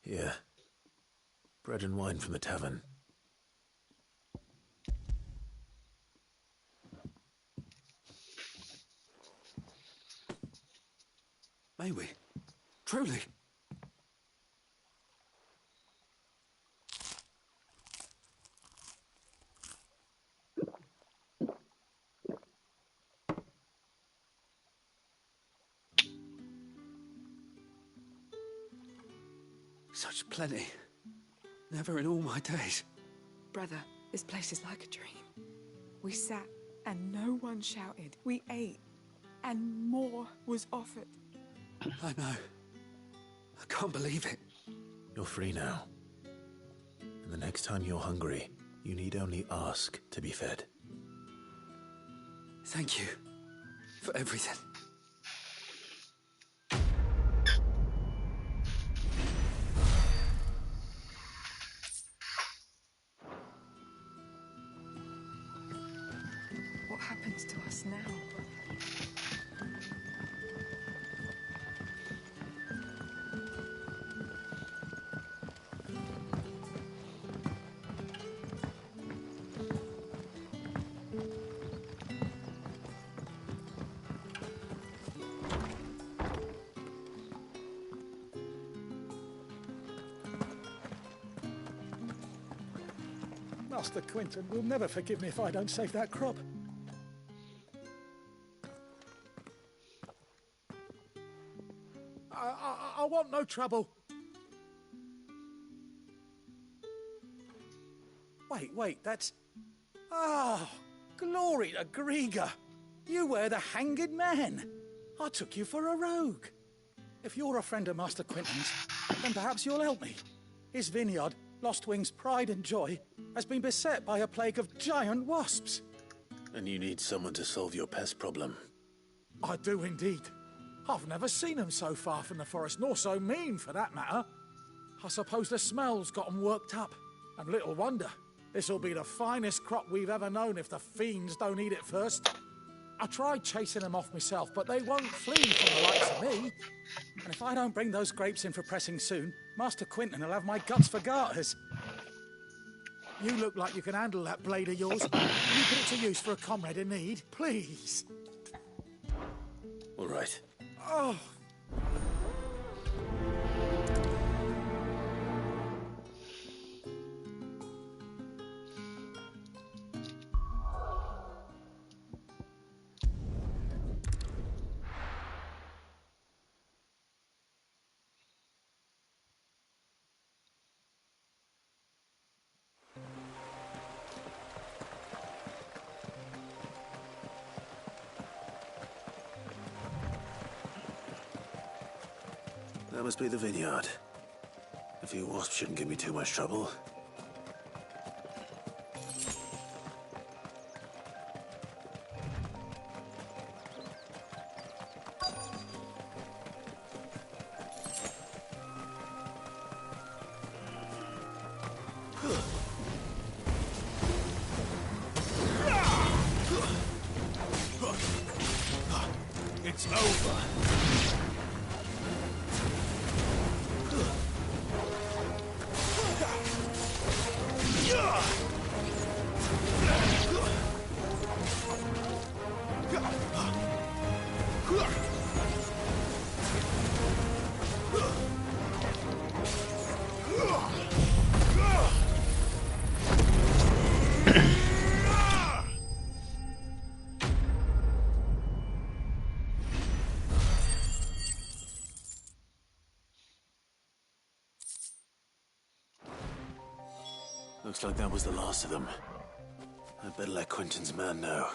Here. Bread and wine from the tavern. May we? Truly? Such plenty. Never in all my days. Brother, this place is like a dream. We sat and no one shouted. We ate and more was offered. I know. I can't believe it. You're free now. And the next time you're hungry, you need only ask to be fed. Thank you for everything. What happens to us now? Master Quinton will never forgive me if I don't save that crop. I want no trouble. Wait, that's... Ah, glory to Griga. You were the hanged man. I took you for a rogue. If you're a friend of Master Quinton's, then perhaps you'll help me. His vineyard, Lostwing's pride and joy, has been beset by a plague of giant wasps. And you need someone to solve your pest problem. I do indeed. I've never seen them so far from the forest, nor so mean, for that matter. I suppose the smell's got them worked up. And little wonder. This'll be the finest crop we've ever known if the fiends don't eat it first. I tried chasing them off myself, but they won't flee from the likes of me. And if I don't bring those grapes in for pressing soon, Master Quinton will have my guts for garters. You look like you can handle that blade of yours. Will you put it to use for a comrade in need, please? All right. Oh. That must be the vineyard. A few wasps shouldn't give me too much trouble. It's over. Looks like that was the last of them. I'd better let Quentin's man know.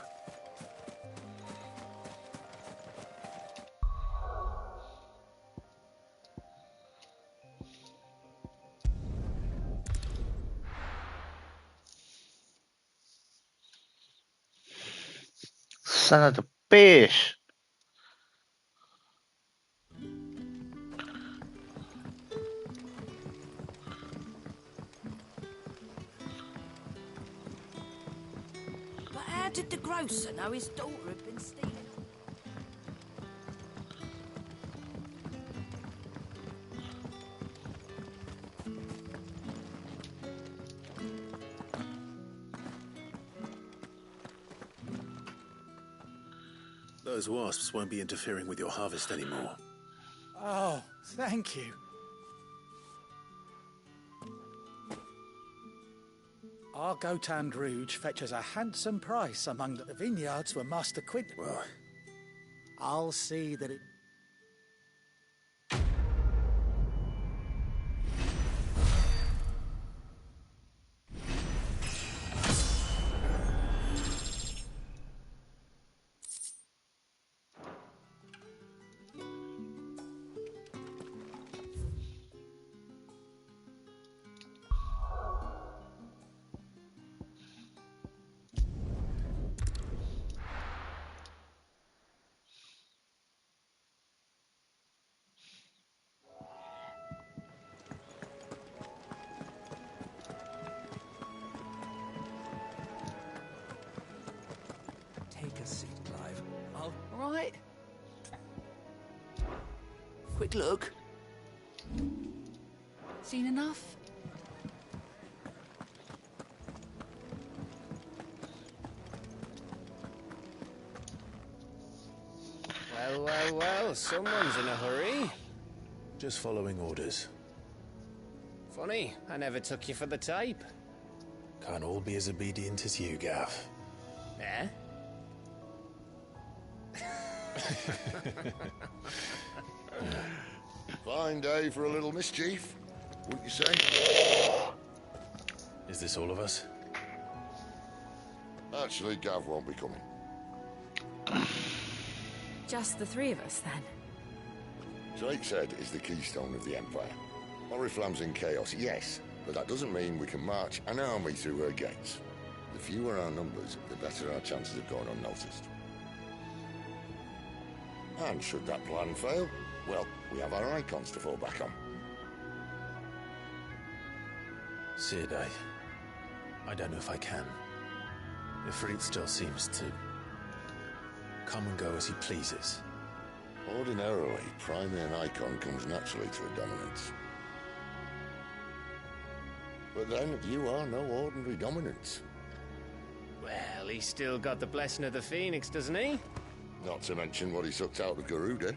Son of a bitch. But how did the grocer know his daughter had been stealing? Those wasps won't be interfering with your harvest anymore. Oh, thank you. Our Gotand Rouge fetches a handsome price among the vineyards where Master Quint... Well... I'll see that it... Take a seat, Clive. I'll... All right. Quick look. Seen enough? Well, well, well, someone's in a hurry. Just following orders. Funny, I never took you for the type. Can't all be as obedient as you, Gav. Eh? Fine day for a little mischief, wouldn't you say? Is this all of us? Actually, Gav won't be coming. Just the three of us, then? Drakeshead is the keystone of the Empire. Oriflamme's in chaos, yes, but that doesn't mean we can march an army through her gates. The fewer our numbers, the better our chances of going unnoticed. And should that plan fail, well, we have our icons to fall back on. Sid, I don't know if I can. Ifrit still seems to come and go as he pleases. Ordinarily, priming an icon comes naturally to a dominance. But then, you are no ordinary dominance. Well, he's still got the blessing of the Phoenix, doesn't he? Not to mention what he sucked out of Garuda.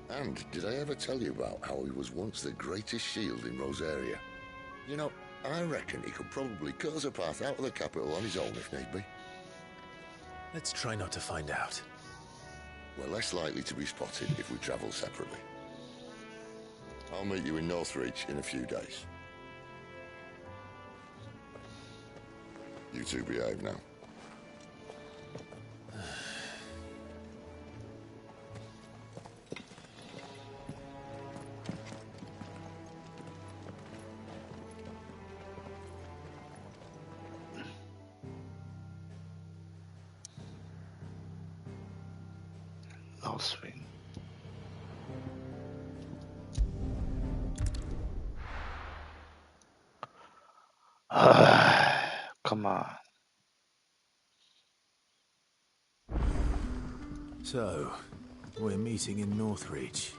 And did I ever tell you about how he was once the greatest shield in Rosaria? You know, I reckon he could probably cut us a path out of the capital on his own if need be. Let's try not to find out. We're less likely to be spotted if we travel separately. I'll meet you in Northreach in a few days. You two behave now. Oswin. Come on. So, we're meeting in Northreach.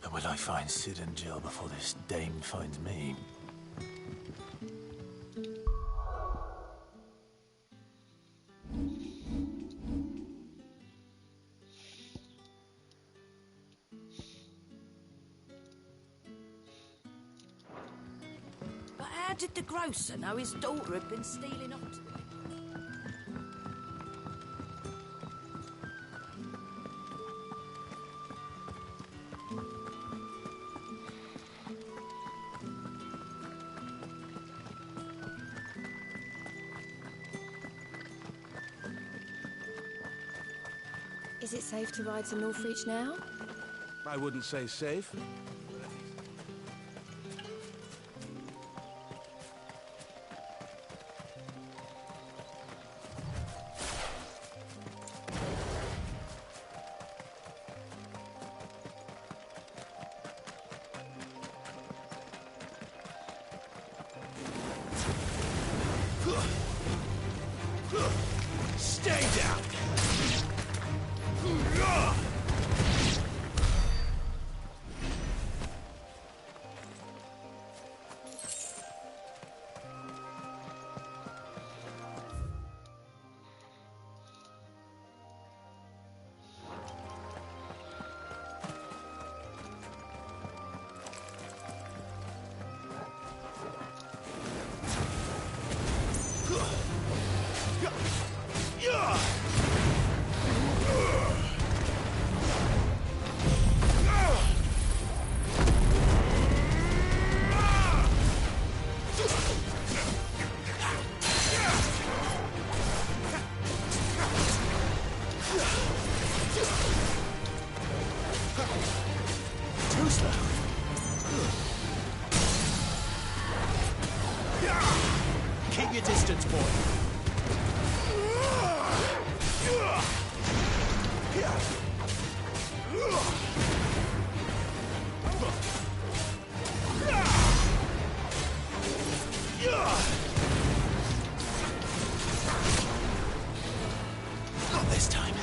And will I find Sid and Jill before this dame finds me? But how did the grocer know his daughter had been stealing off to him? Is it safe to ride to Northreach now? I wouldn't say safe. Stay down! Too slow. Keep your distance, boy. Not this time.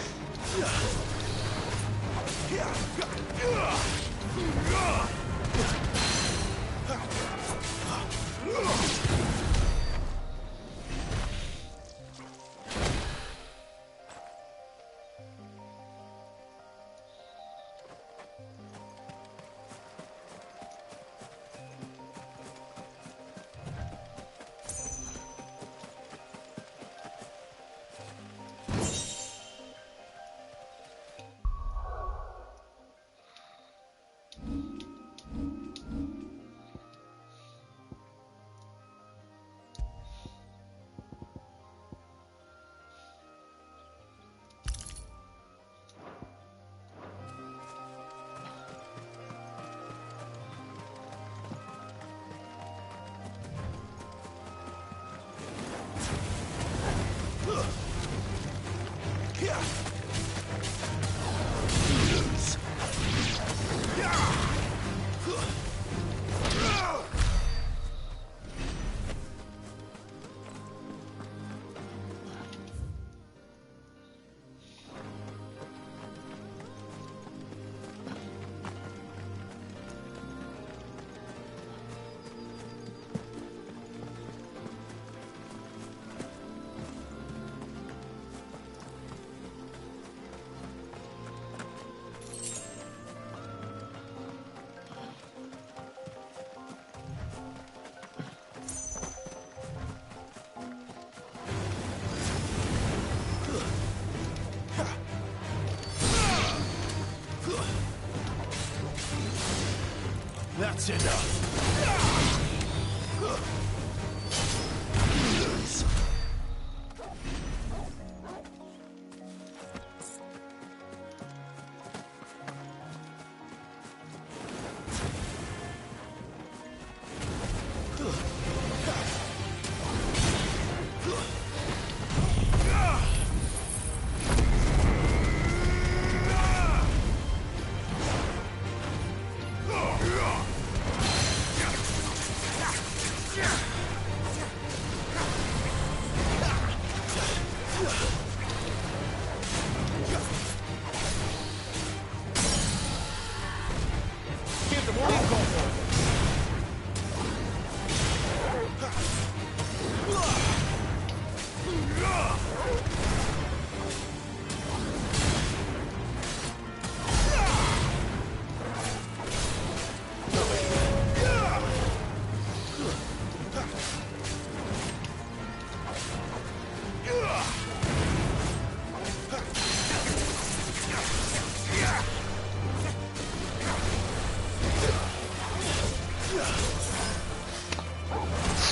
That's enough.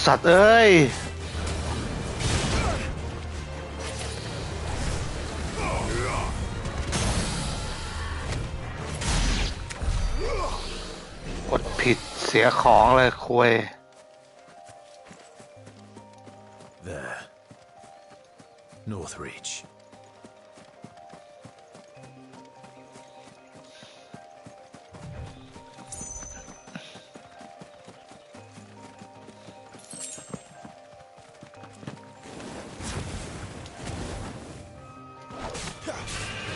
สัตว์เอ้ยกดผิดเสียของเลยคุย There. Northreach.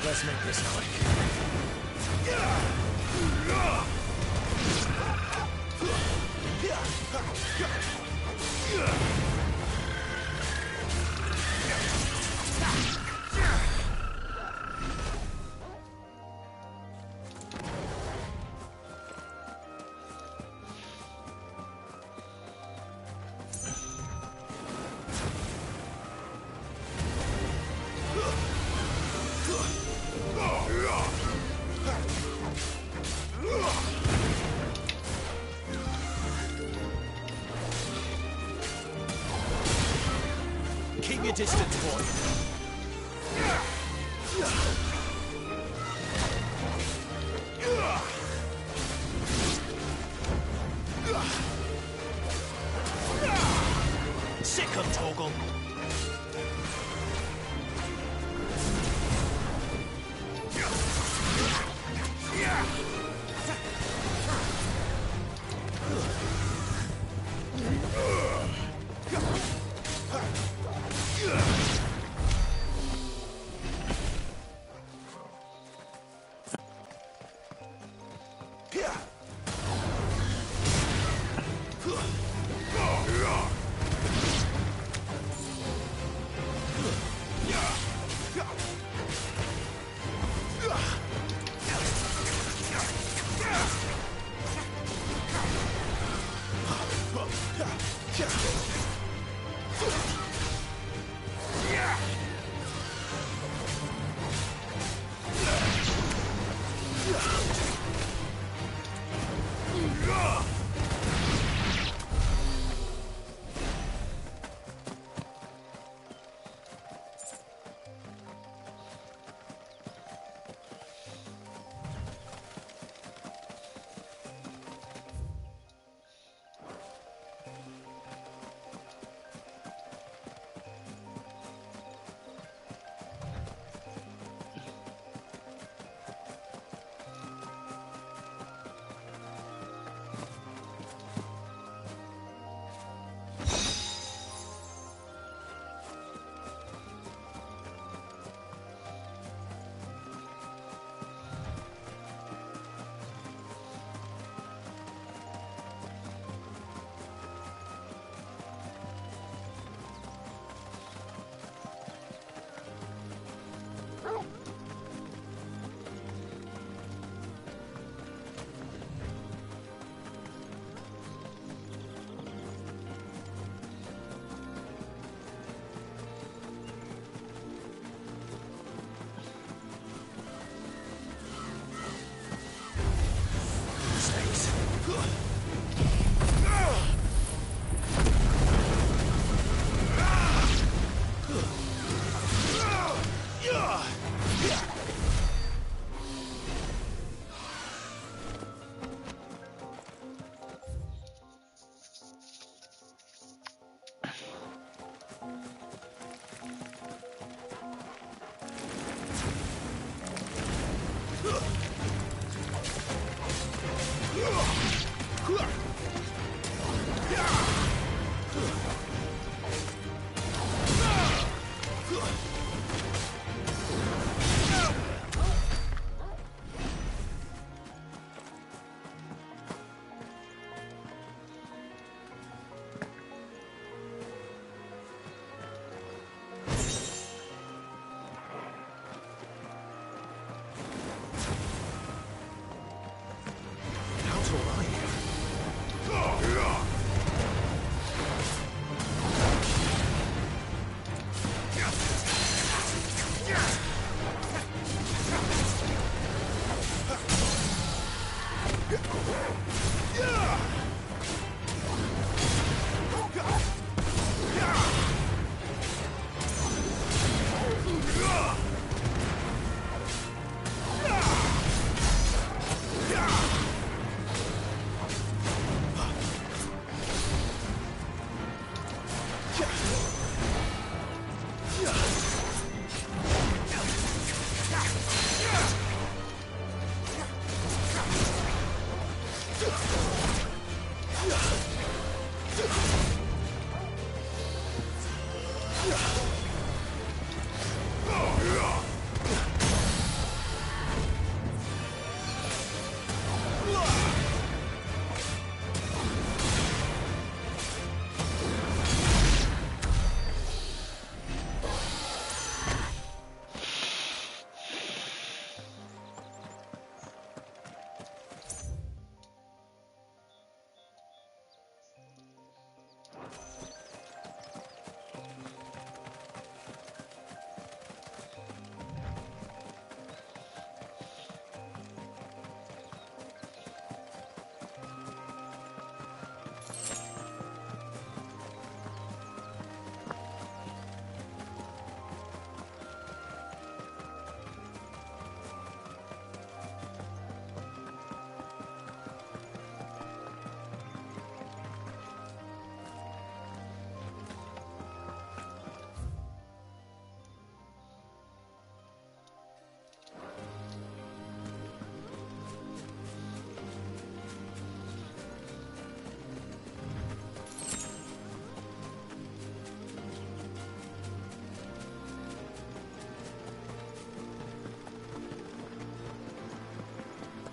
Let's make this quick. Keep your distance, boy. Sick of Torgal.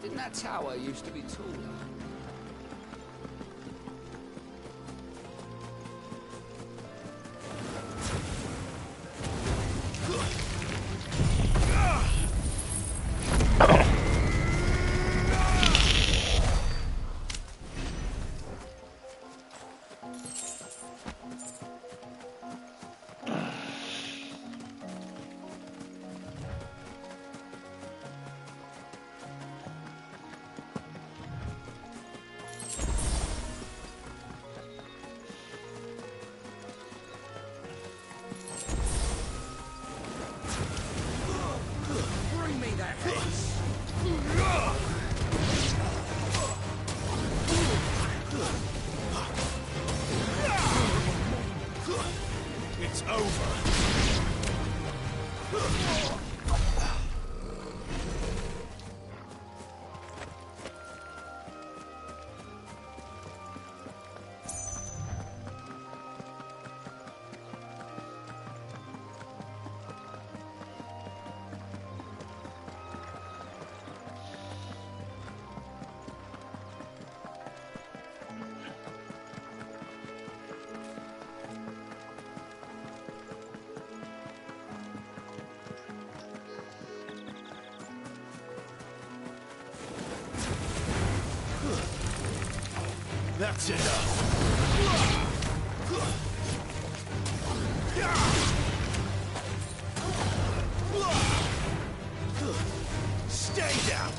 Didn't that tower used to be taller? Bring me that hex! It's over. That's enough. Stay down.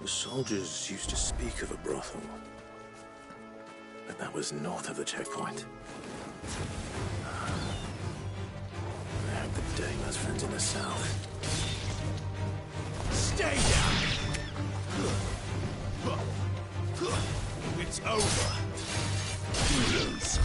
The soldiers used to speak of a brothel, but that was north of the checkpoint. I hope the Dame has friends in the south. Stay down! It's over. You lose.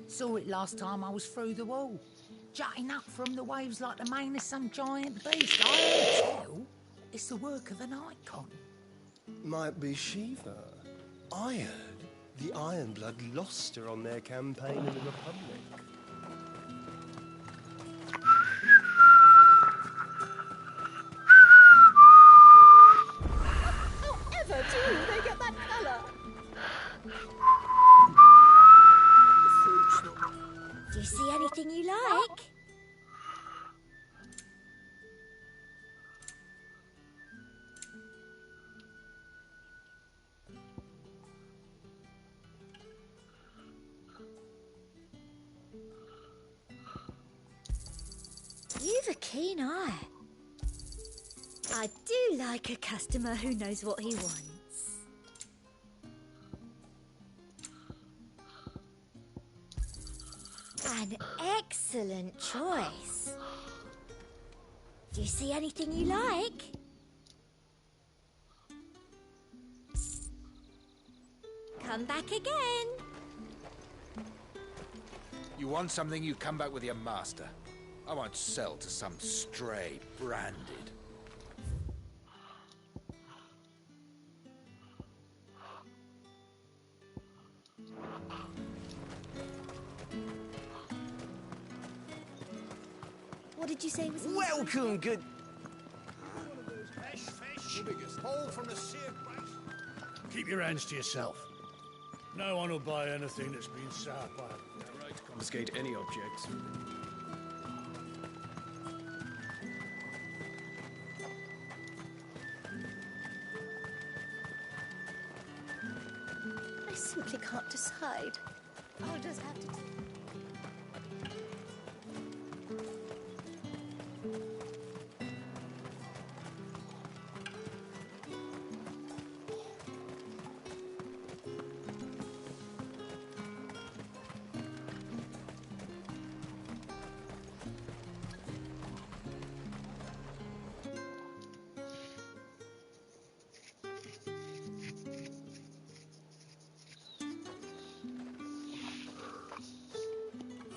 Saw it last time I was through the wall. Jutting up from the waves like the mane of some giant beast. I can tell it's the work of an icon. Might be Shiva. I heard the Ironblood lost her on their campaign in the Republic. However do they get that colour? Do you see anything you like? keen eye. I do like a customer who knows what he wants. An excellent choice. Do you see anything you like? Come back again. You want something, you come back with your master. I won't sell to some stray branded. What did you say was... Welcome, good... Keep your hands to yourself. No one will buy anything that's been soured by a... Right to confiscate any objects. I simply can't decide. I'll just have to...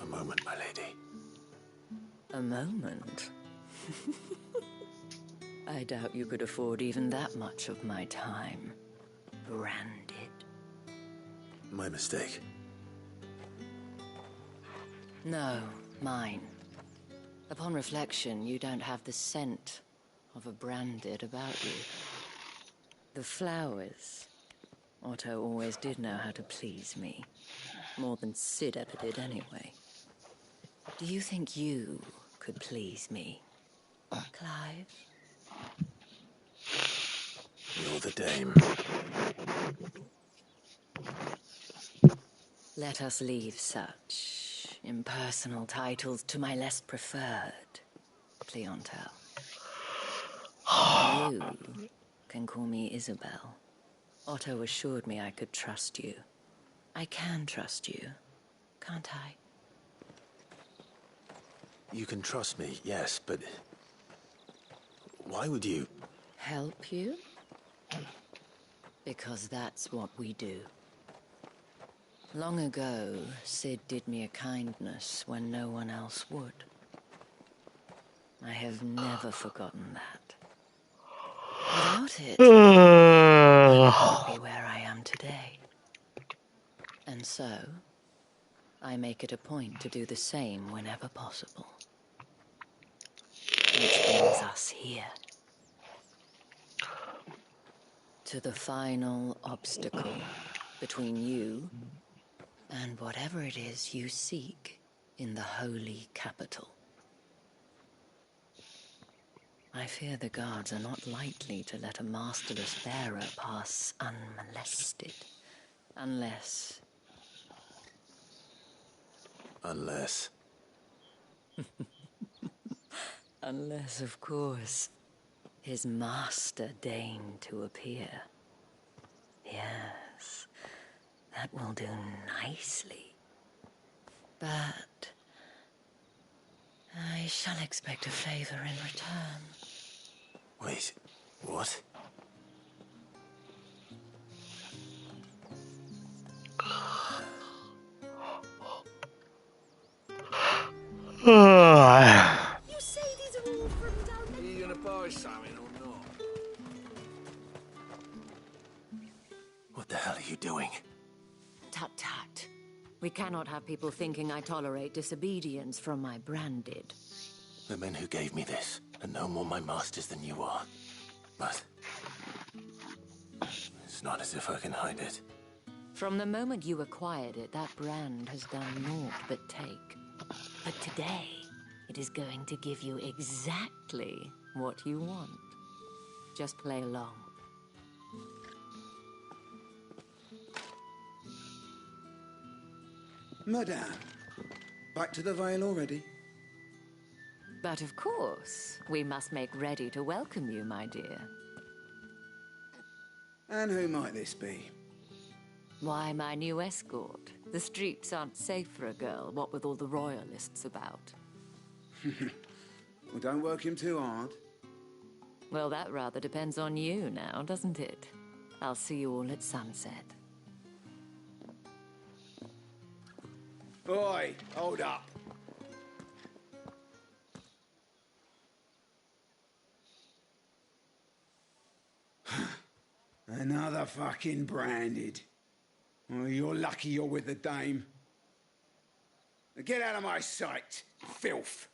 A moment, my lady. A moment? I doubt you could afford even that much of my time. Branded. My mistake. No, mine. Upon reflection, you don't have the scent of a branded about you. The flowers. Otto always did know how to please me. More than Sid ever did anyway. Do you think you could please me, Clive? You're the dame. Let us leave such impersonal titles to my less preferred clientele. You can call me Isabel. Otto assured me I could trust you. I can trust you, can't I? You can trust me, yes, but... why would you... Help you? Because that's what we do. Long ago, Sid did me a kindness when no one else would. I have never forgotten that. Without it, I wouldn't be where I am today. And so, I make it a point to do the same whenever possible. Which brings us here. To the final obstacle between you and whatever it is you seek in the holy capital. I fear the guards are not likely to let a masterless bearer pass unmolested. Unless... Unless, of course, his master deigned to appear. Yes, that will do nicely. But I shall expect a favor in return. Wait, what? You say these are all from down there? Are you gonna buy something or not? What the hell are you doing? Tut tut. We cannot have people thinking I tolerate disobedience from my branded. The men who gave me this are no more my masters than you are. But... it's not as if I can hide it. From the moment you acquired it, that brand has done naught but take. But today, it is going to give you exactly what you want. Just play along. Madame, back to the veil already? But of course, we must make ready to welcome you, my dear. And who might this be? Why, my new escort. The streets aren't safe for a girl, what with all the royalists about. Well, don't work him too hard. Well, that rather depends on you now, doesn't it? I'll see you all at sunset. Boy, hold up. Another fucking branded. Well, you're lucky you're with the dame. Now get out of my sight, filth.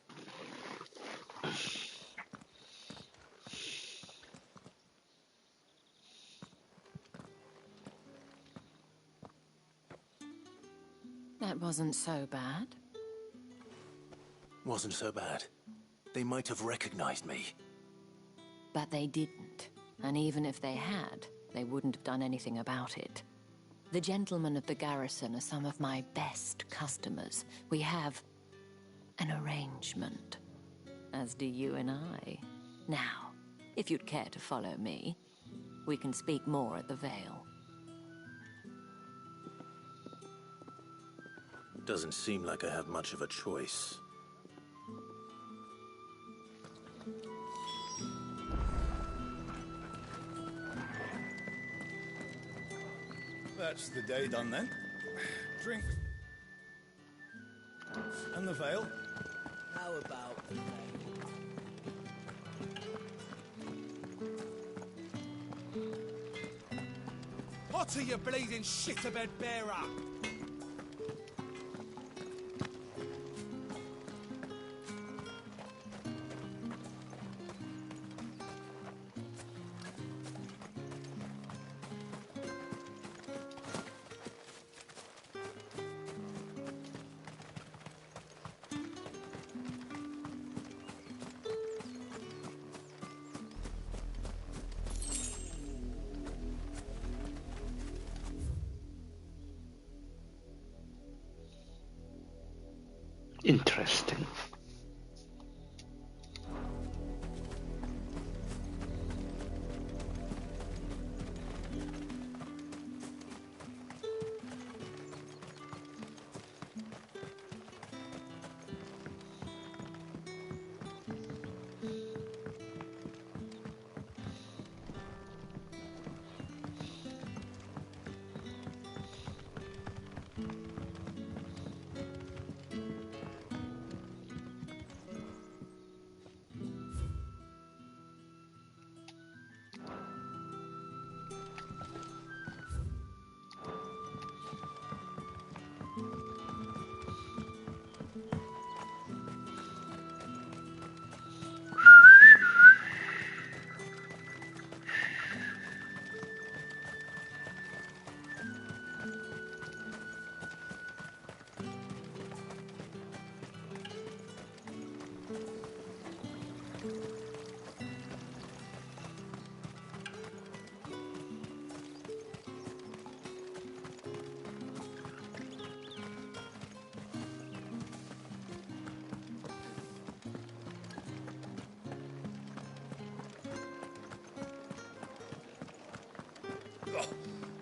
That wasn't so bad. Wasn't so bad. They might have recognized me. But they didn't. And even if they had, they wouldn't have done anything about it. The gentlemen of the garrison are some of my best customers. We have an arrangement, as do you and I. Now, if you'd care to follow me, we can speak more at the Vale. Doesn't seem like I have much of a choice. That's the day done then. Drink. And the veil? How about the veil? What are you bleeding shit-a-bed bearer? Interesting.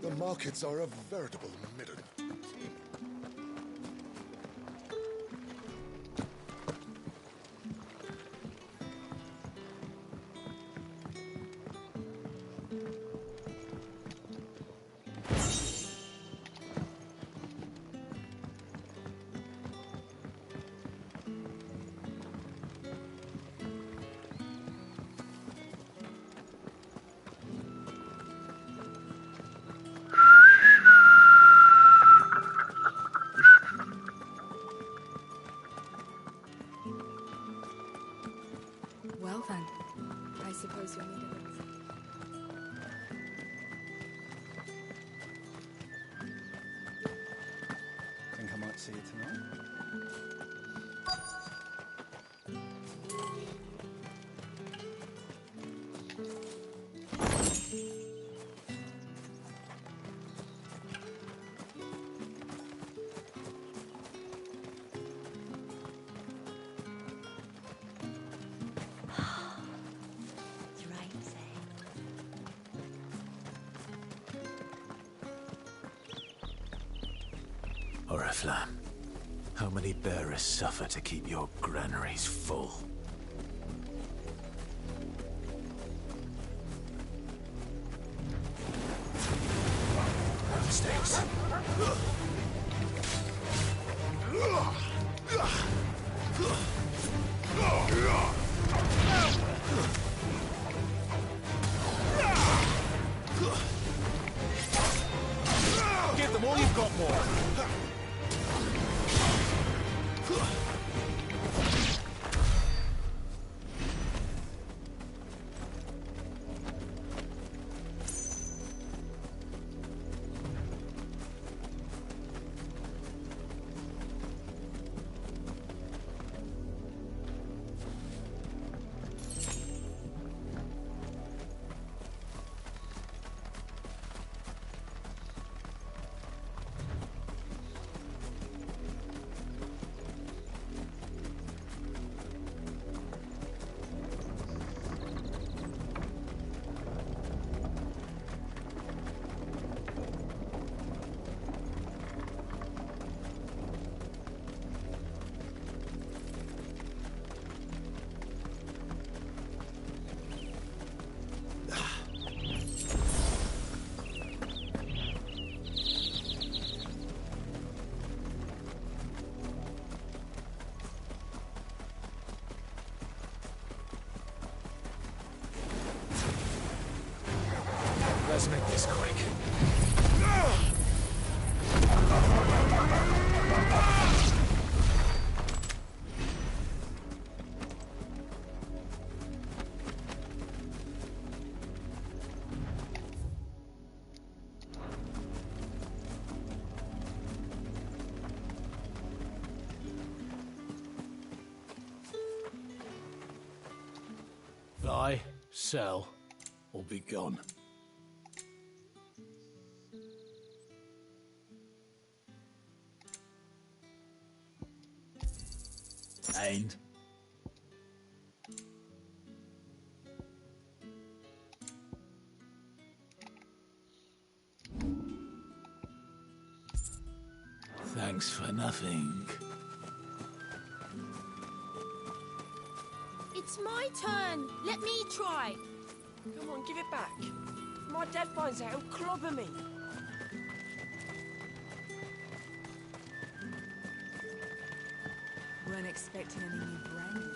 The markets are a veritable midden. Well then, I suppose you'll need it. Think I might see you tonight? Oriflamme, how many bearers suffer to keep your granaries full? Mistakes. Give them all you've got, more. Let's make this quick. Buy, sell, or be gone. And thanks for nothing. It's my turn. Let me try. Come on, give it back. If my dad finds out, he'll clobber me. Weren't expecting any new branding.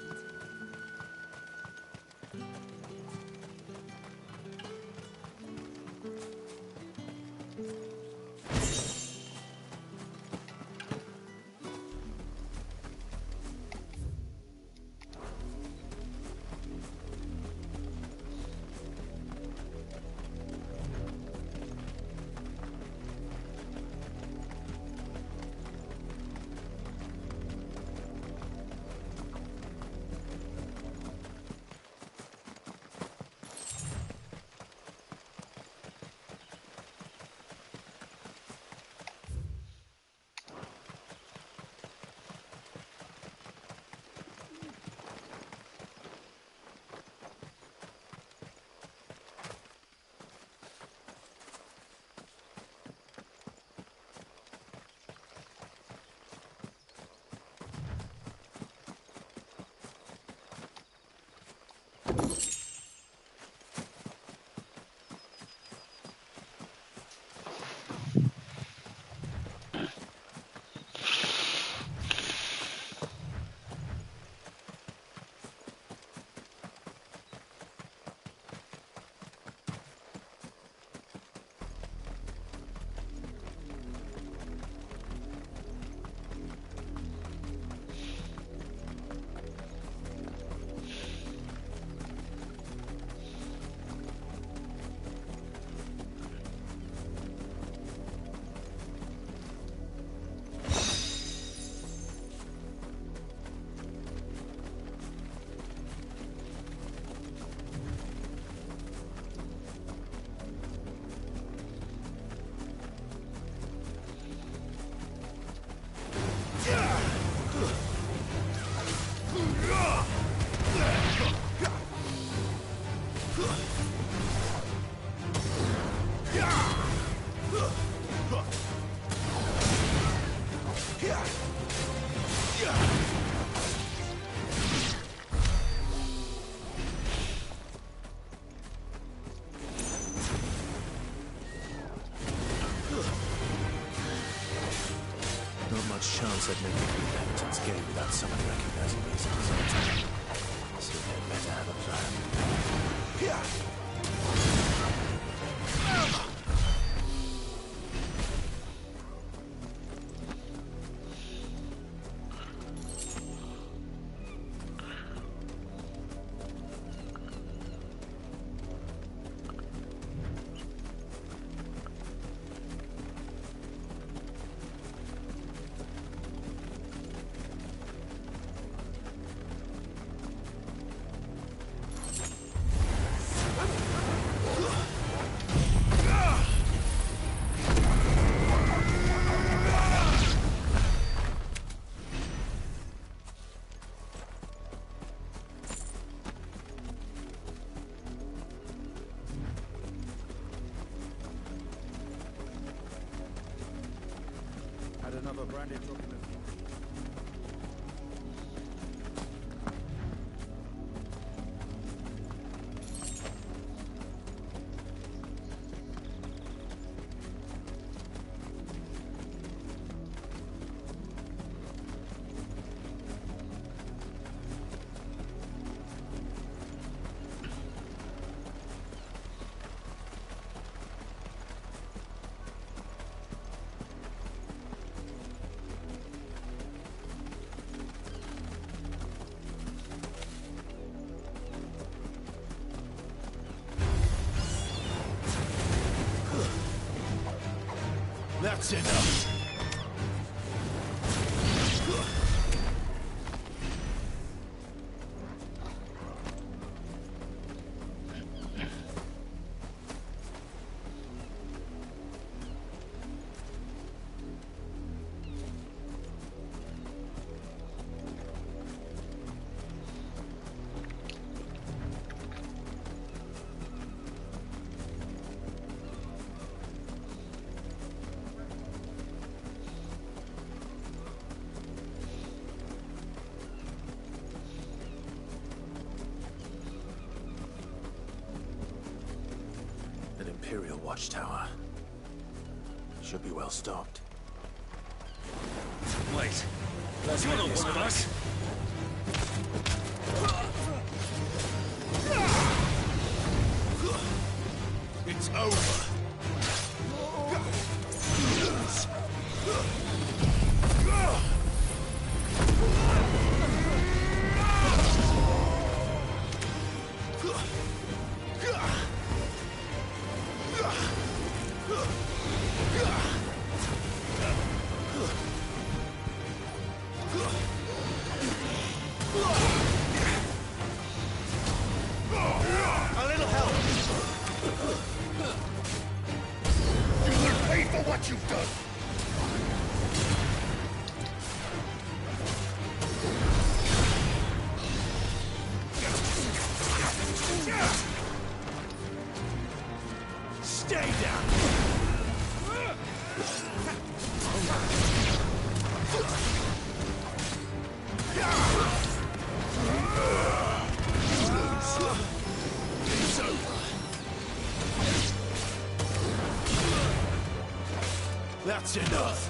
Not much chance I'd make the inhabitants gay without someone recognizing me as a result. So they'd better have a plan. Had another branded drop in the That's enough. An Imperial watchtower. Should be well stocked. Wait. You're not one of us. It's over. A little help. You will pay for what you've done. Stay down. It's over. That's enough.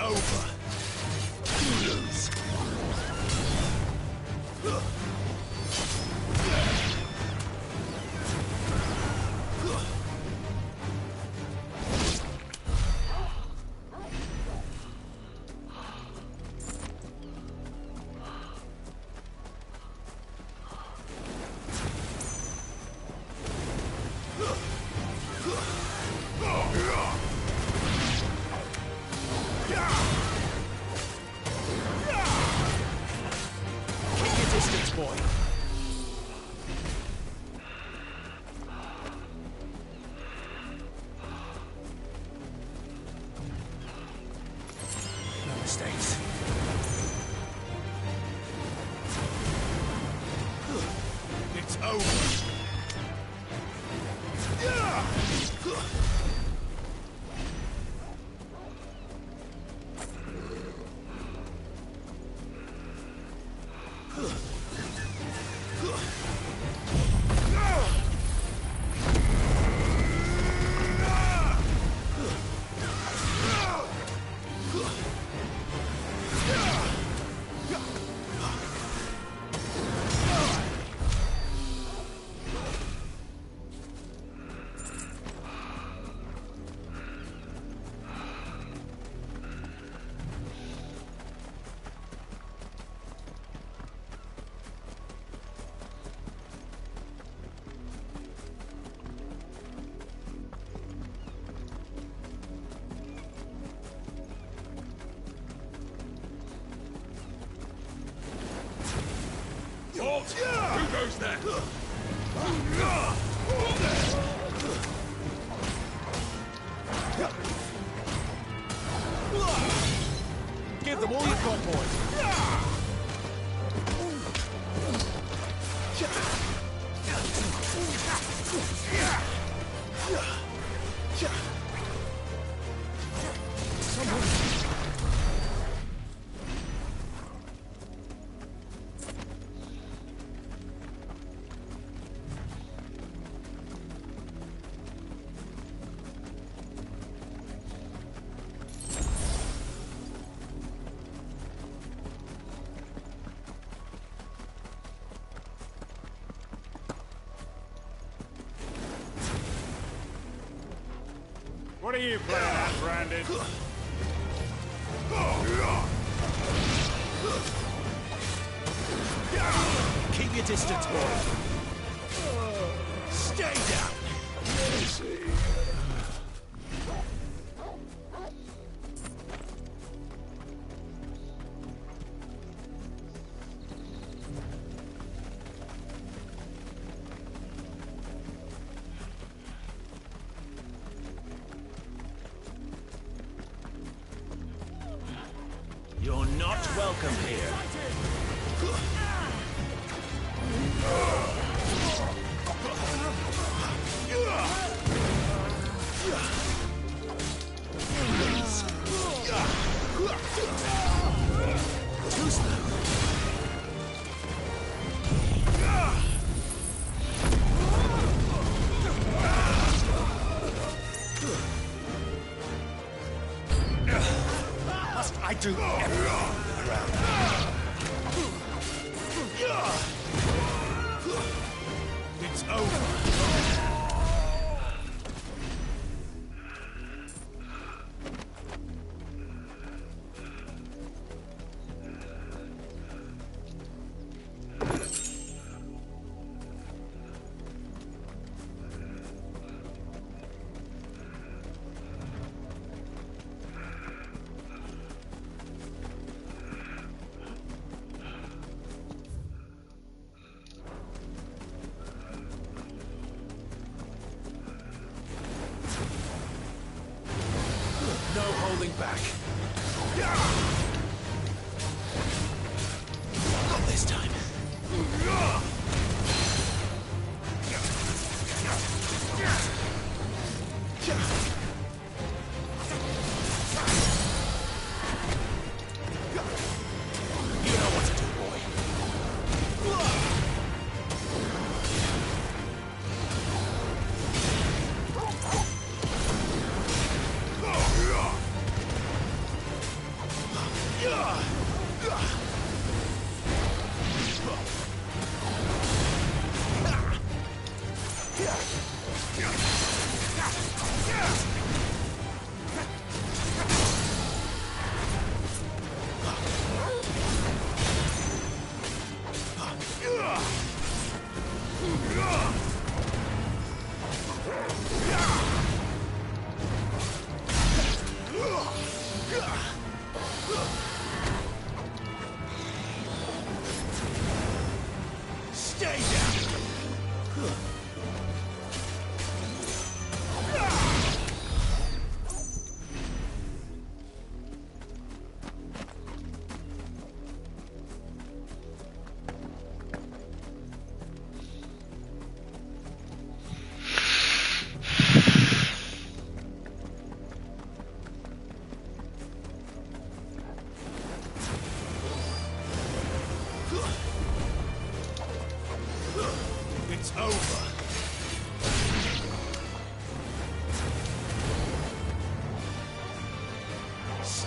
over. You lose. It's over. Who goes there? Give them all you've got, boys. What are you playing at, Branded? Keep your distance, boy. Stay down. You're not welcome here. Too slow. Must I do everything around here? It's over. No holding back. Not this time. You know what to do, boy.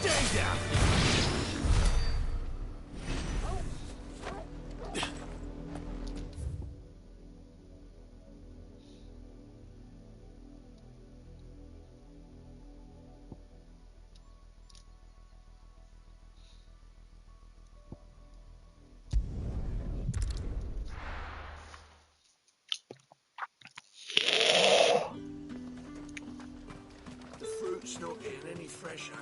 Stay down! The fruit's not getting any fresher.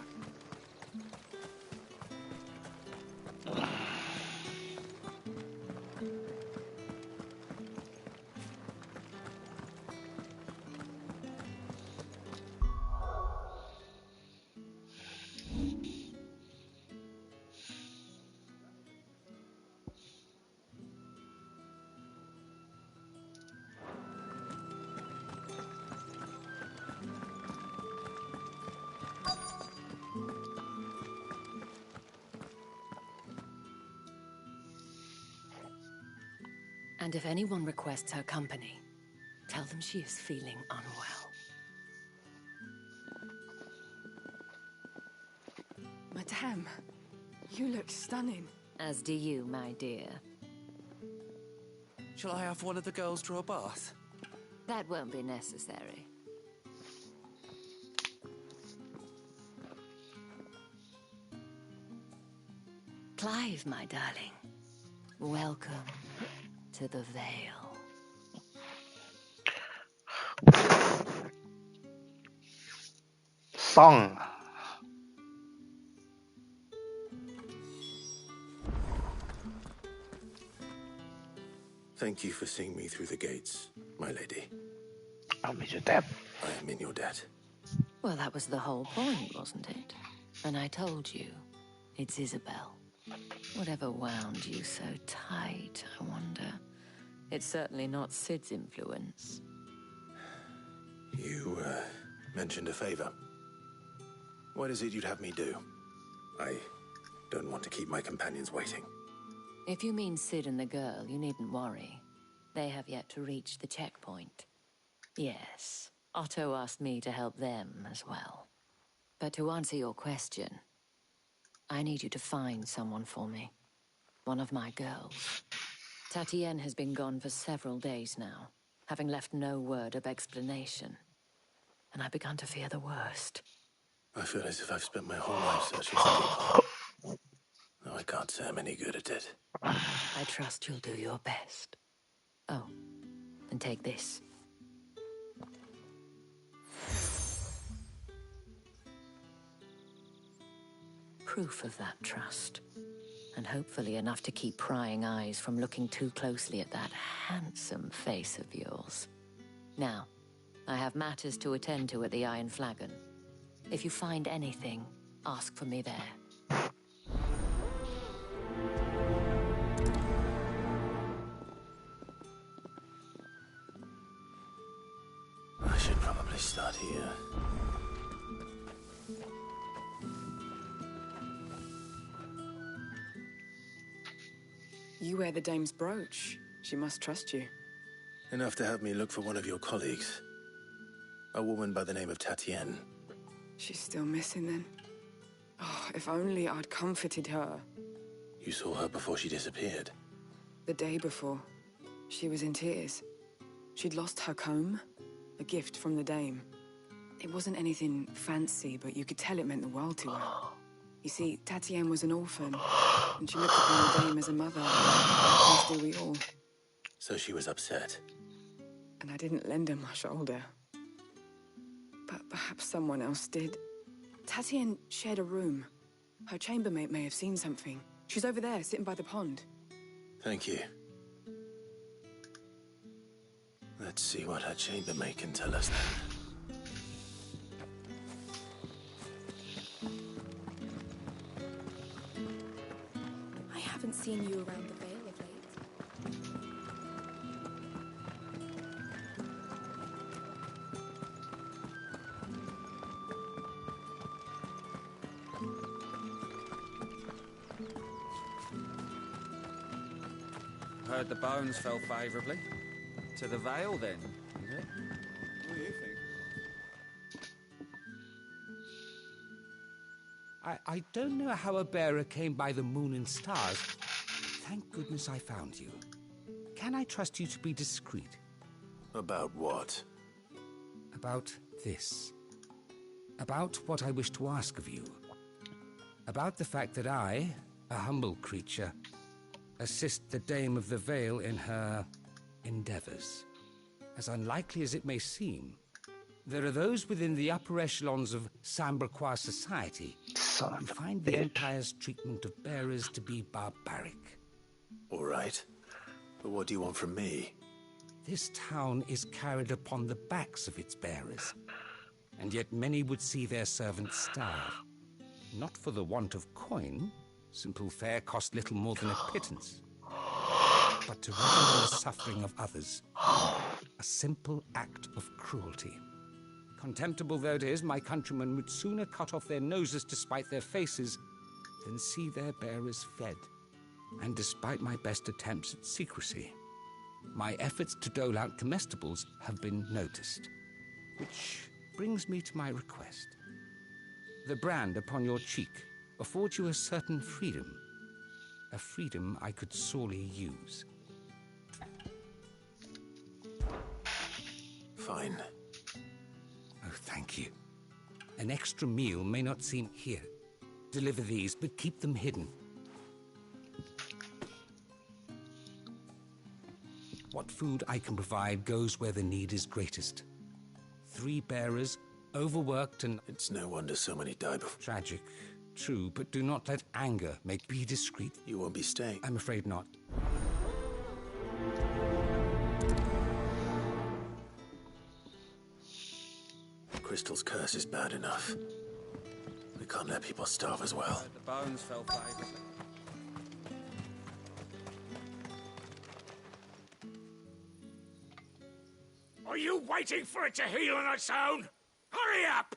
And if anyone requests her company, tell them she is feeling unwell. Madame, you look stunning. As do you, my dear. Shall I have one of the girls draw a bath? That won't be necessary. Clive, my darling. Welcome to the Vale. Song. Thank you for seeing me through the gates, my lady. I'm in your debt. I am in your debt. Well, that was the whole point, wasn't it? And I told you, it's Isabel. Whatever wound you so tight, I wonder. It's certainly not Sid's influence. You, mentioned a favor. What is it you'd have me do? I don't want to keep my companions waiting. If you mean Sid and the girl, you needn't worry. They have yet to reach the checkpoint. Yes, Otto asked me to help them as well. But to answer your question, I need you to find someone for me. One of my girls. Tatienne has been gone for several days now, having left no word of explanation. And I've begun to fear the worst. I feel as if I've spent my whole life searching for people. No, I can't say I'm any good at it. I trust you'll do your best. Oh, and take this. Proof of that trust. And hopefully enough to keep prying eyes from looking too closely at that handsome face of yours. Now, I have matters to attend to at the Iron Flagon. If you find anything, ask for me there. I should probably start here. You wear the dame's brooch. She must trust you. Enough to have me look for one of your colleagues. A woman by the name of Tatienne. She's still missing then. Oh, if only I'd comforted her. You saw her before she disappeared. The day before, she was in tears. She'd lost her comb, a gift from the dame. It wasn't anything fancy, but you could tell it meant the world to her. You see, Tatienne was an orphan, and she looked upon the dame as a mother, as do we all. So she was upset. And I didn't lend her my shoulder. But perhaps someone else did. Tatienne shared a room. Her chambermaid may have seen something. She's over there, sitting by the pond. Thank you. Let's see what her chambermaid can tell us then. I haven't seen you around the Vale of late. Heard the bones fell favourably. To the Vale, then, is it? What do you think? I don't know how a bearer came by the moon and stars. Thank goodness I found you. Can I trust you to be discreet? About what? About this. About what I wish to ask of you. About the fact that I, a humble creature, assist the Dame of the Vale in her endeavors. As unlikely as it may seem, there are those within the upper echelons of Samberquois society who find the Empire's treatment of bearers to be barbaric. All right. But what do you want from me? This town is carried upon the backs of its bearers, and yet many would see their servants starve. Not for the want of coin. Simple fare cost little more than a pittance. But to revel in the suffering of others. A simple act of cruelty. Contemptible though it is, my countrymen would sooner cut off their noses to spite their faces than see their bearers fed. And despite my best attempts at secrecy, my efforts to dole out comestibles have been noticed. Which brings me to my request. The brand upon your cheek affords you a certain freedom. A freedom I could sorely use. Fine. Oh, thank you. An extra meal may not seem here. Deliver these, but keep them hidden. What food I can provide goes where the need is greatest. 3 bearers, overworked and... It's no wonder so many die before... Tragic. True, but do not let anger make... Be discreet. You won't be staying? I'm afraid not. Crystal's curse is bad enough. We can't let people starve as well. The bones fell favorably. Are you waiting for it to heal on its own? Hurry up!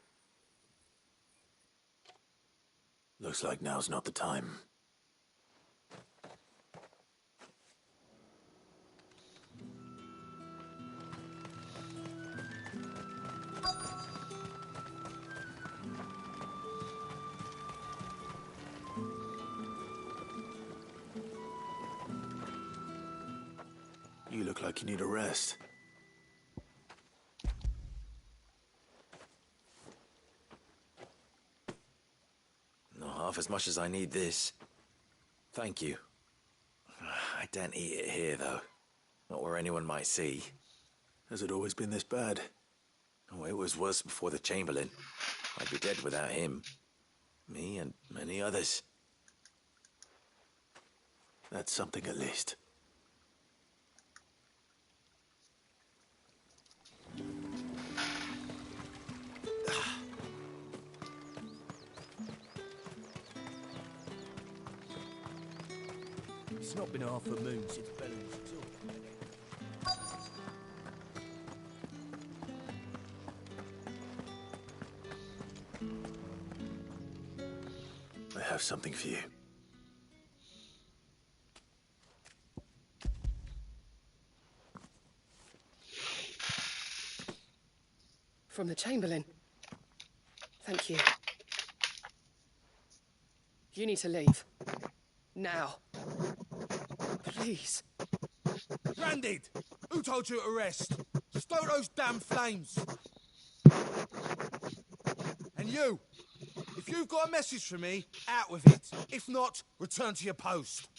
Looks like now's not the time. You look like you need a rest. Not half as much as I need this. Thank you. I don't eat it here, though. Not where anyone might see. Has it always been this bad? Oh, it was worse before the Chamberlain. I'd be dead without him. Me and many others. That's something at least. It's not been half a moon since Belling's took. I have something for you. From the Chamberlain. Thank you. You need to leave. Now. Please. Branded! Who told you to rest? Stoke those damn flames! And you! If you've got a message for me, out with it. If not, return to your post.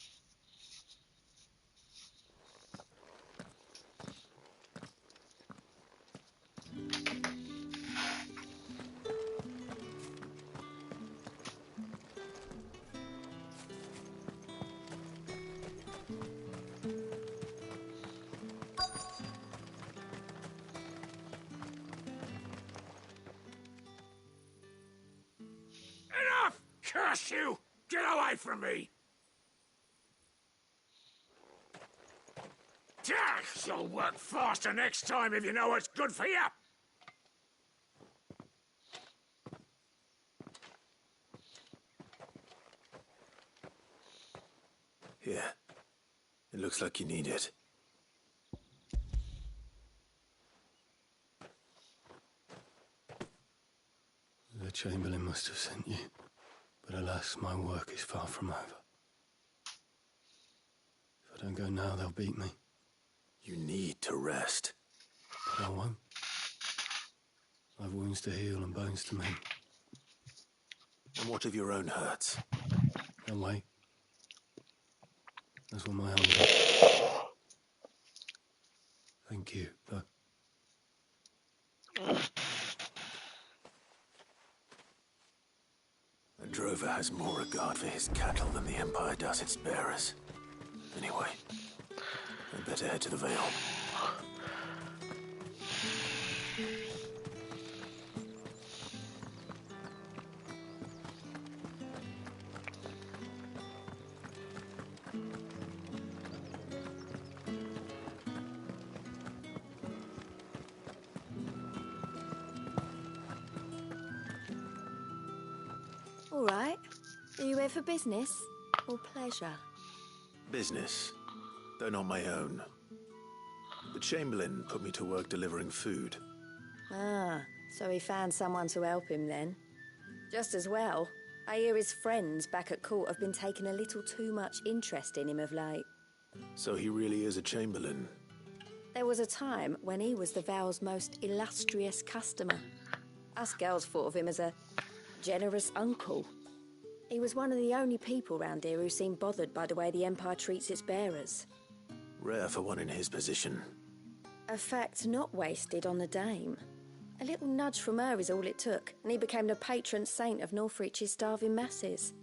Enough! Curse you! Get away from me! You'll work faster next time if you know what's good for you! Here. It looks like you need it. The Chamberlain must have sent you. But alas, my work is far from over. If I don't go now, they'll beat me. You need to rest. But I won't. I've wounds to heal and bones to mend. And what of your own hurts? They'll wait. That's what my arm does. Thank you, though. A drover has more regard for his cattle than the Empire does its bearers. Anyway, I'd better head to the Vale. All right. Are you here for business or pleasure? Business, though not my own. The Chamberlain put me to work delivering food. Ah, so he found someone to help him then. Just as well. I hear his friends back at court have been taking a little too much interest in him of late. So he really is a Chamberlain. There was a time when he was the Vale's most illustrious customer. Us girls thought of him as a generous uncle. He was one of the only people round here who seemed bothered by the way the Empire treats its bearers. Rare for one in his position. A fact not wasted on the dame. A little nudge from her is all it took, and he became the patron saint of Northreach's starving masses.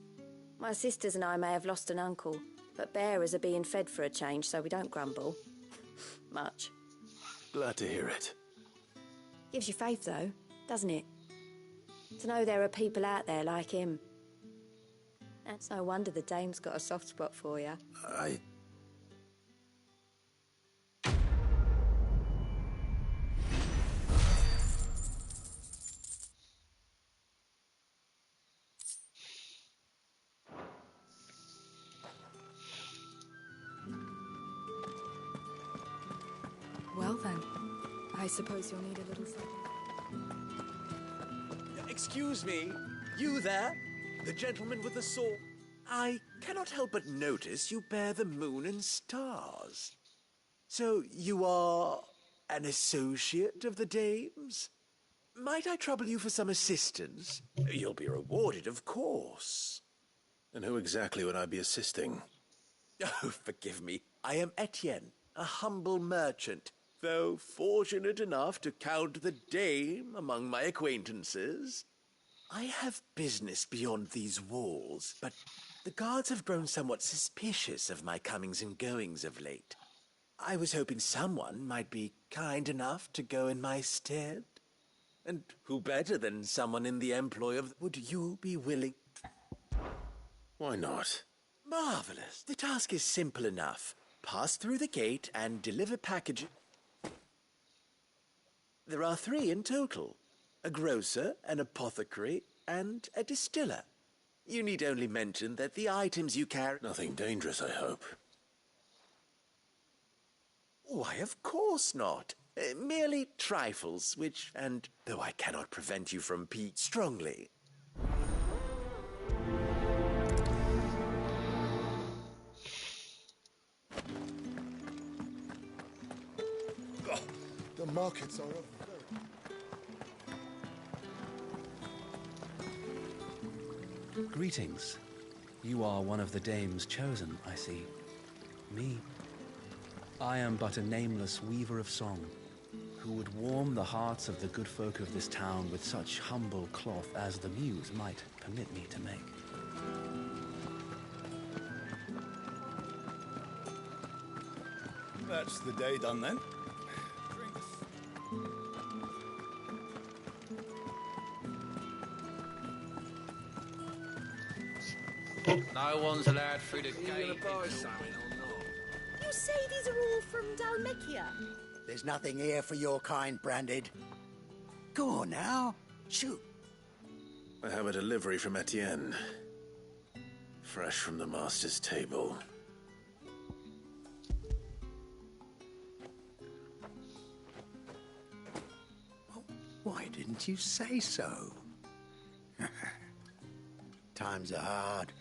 My sisters and I may have lost an uncle, but bearers are being fed for a change, so we don't grumble. Much. Glad to hear it. Gives you faith, though, doesn't it? To know there are people out there like him. That's no wonder the dame's got a soft spot for you. Well then, I suppose you'll need a little something. Excuse me, you there? The gentleman with the sword? I cannot help but notice you bear the moon and stars. So you are an associate of the dame's? Might I trouble you for some assistance? You'll be rewarded, of course. And who exactly would I be assisting? Oh, forgive me. I am Etienne, a humble merchant, though fortunate enough to count the dame among my acquaintances. I have business beyond these walls, but the guards have grown somewhat suspicious of my comings and goings of late. I was hoping someone might be kind enough to go in my stead. And who better than someone in the employ of... Would you be willing? Why not? Marvelous. The task is simple enough. Pass through the gate and deliver packages. There are 3 in total. A grocer, an apothecary, and a distiller. You need only mention that the items you carry... Nothing dangerous, I hope. Why, of course not. Merely trifles, which, and though I cannot prevent you from strongly... Oh, the markets are off. Greetings. You are one of the dame's chosen, I see. Me? I am but a nameless weaver of song, who would warm the hearts of the good folk of this town with such humble cloth as the muse might permit me to make. That's the day done then. No one's allowed through the gate. You buy something or not? You say these are all from Dalmekia? There's nothing here for your kind, Branded. Go on now. Shoot. I have a delivery from Etienne. Fresh from the master's table. Why didn't you say so? Times are hard.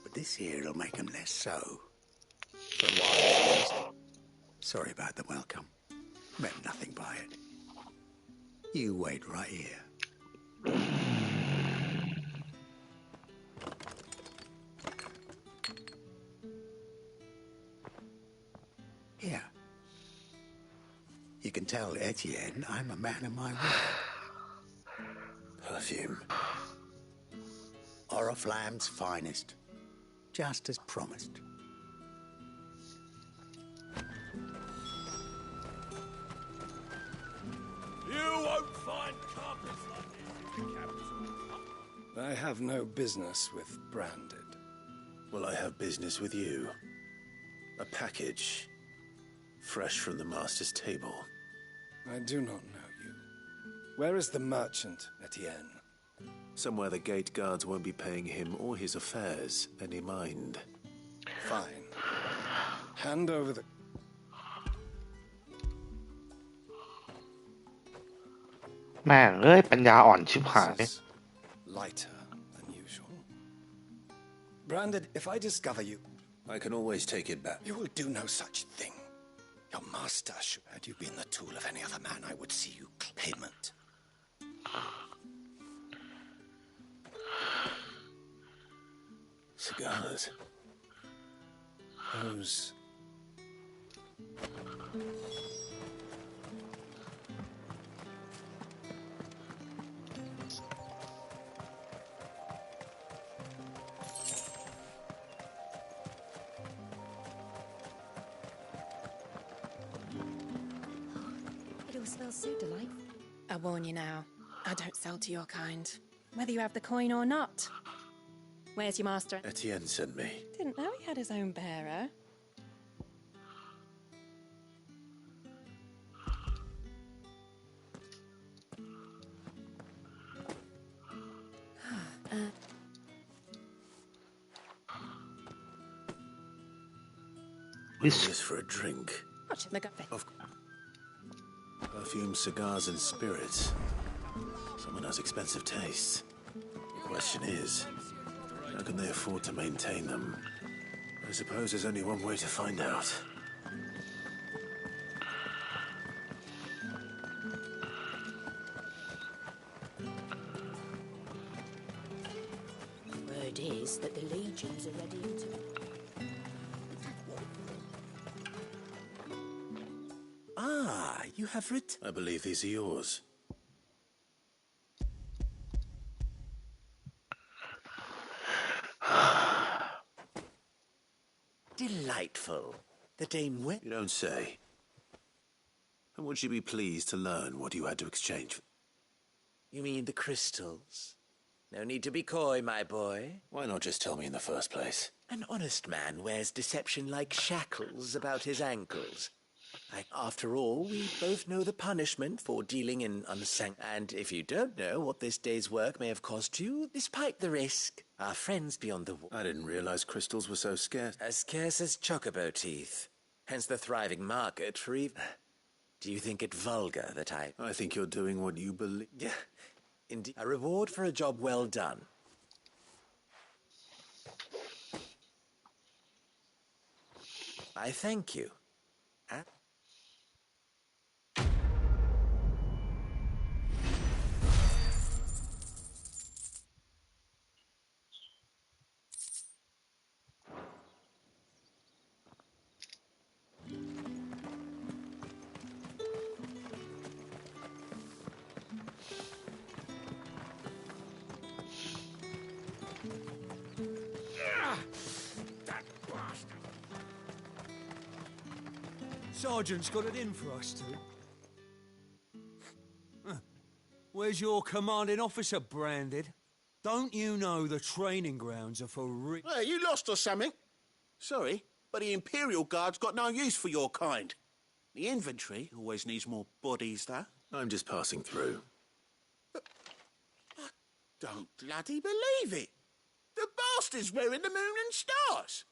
But this here'll make 'em less so. For a while at least. Sorry about the welcome. Meant nothing by it. You wait right here. Here. You can tell Etienne I'm a man of my word. Perfume. Oriflamme's finest. Just as promised. You won't find carpets like this in the capital. I have no business with Branded. Well, I have business with you. A package. Fresh from the master's table. I do not know you. Where is the merchant, Etienne? Somewhere the gate guards won't be paying him or his affairs any mind. Fine. Hand over the...แม่งเอ้ยปัญญาอ่อนชิบหาย Lighter than usual. Branded, if I discover you... I can always take it back. You will do no such thing. Your master should... Had you been the tool of any other man, I would see you payment. Cigars. Those... It all smells so delightful. I warn you now, I don't sell to your kind, whether you have the coin or not. Where's your master? Etienne sent me. Didn't know he had his own bearer. Just for a drink. Watch the guy. Of perfume, cigars, and spirits. Someone has expensive tastes. The question is, how can they afford to maintain them? I suppose there's only one way to find out. Word is that the legions are ready to... Ah, you have I believe these are yours. Delightful. The Dame You don't say. And would she be pleased to learn what you had to exchange? You mean the crystals? No need to be coy, my boy. Why not just tell me in the first place? An honest man wears deception like shackles about his ankles. After all, we both know the punishment for dealing in and if you don't know what this day's work may have cost you, despite the risk, our friends beyond the wall... I didn't realize crystals were so scarce. As scarce as chocobo teeth. Hence the thriving market for Do you think it vulgar that I think you're doing what you believe... Yeah, indeed. A reward for a job well done. I thank you. Sergeant's got it in for us two. Where's your commanding officer, Branded? Don't you know the training grounds are for Hey, you lost or something? Sorry, but the Imperial Guard's got no use for your kind. The infantry always needs more bodies, though. I'm just passing through. I don't bloody believe it. The bastard's wearing the moon and stars.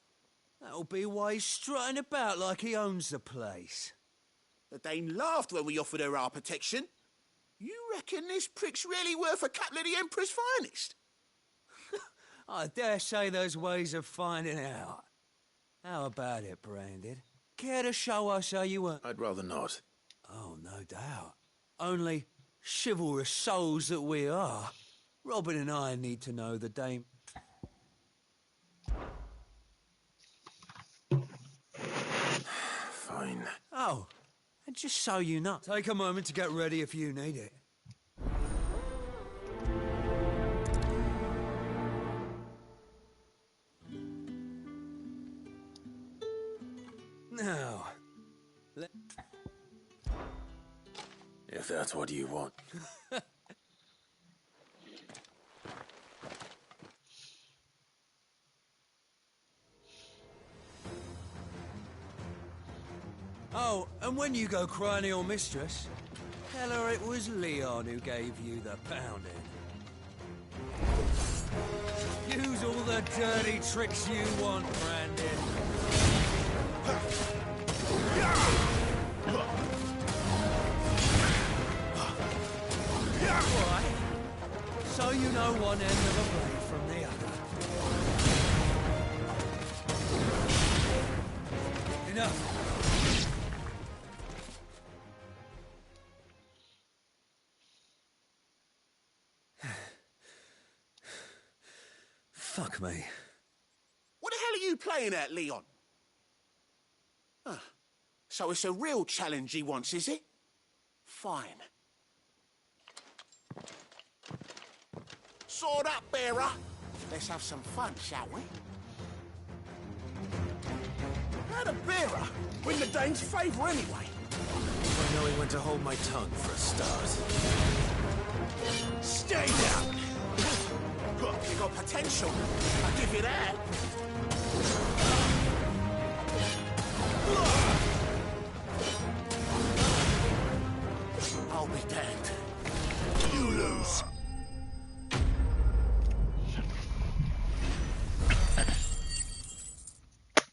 That'll be why he's strutting about like he owns the place. The Dane laughed when we offered her our protection. You reckon this prick's really worth a couple of the Emperor's finest? I dare say there's ways of finding out. How about it, Branded? Care to show us how you were? I'd rather not. Oh, no doubt. Only chivalrous souls that we are. Robin and I need to know the dame. Fine. Oh, and just so you know, take a moment to get ready if you need it. Now, if that's what you want. Oh, and when you go crying to your mistress, tell her it was Leon who gave you the pounding. Use all the dirty tricks you want, Brandon. Why? So you know one end of a blade from the other. Enough. Fuck me. What the hell are you playing at, Leon? So it's a real challenge he wants, is it? Fine. Sword up, bearer. Let's have some fun, shall we? How the bearer win the Dane's favour anyway? I know he went to hold my tongue for a start. Stay down! You got potential. I'll give you that. I'll be damned. You lose.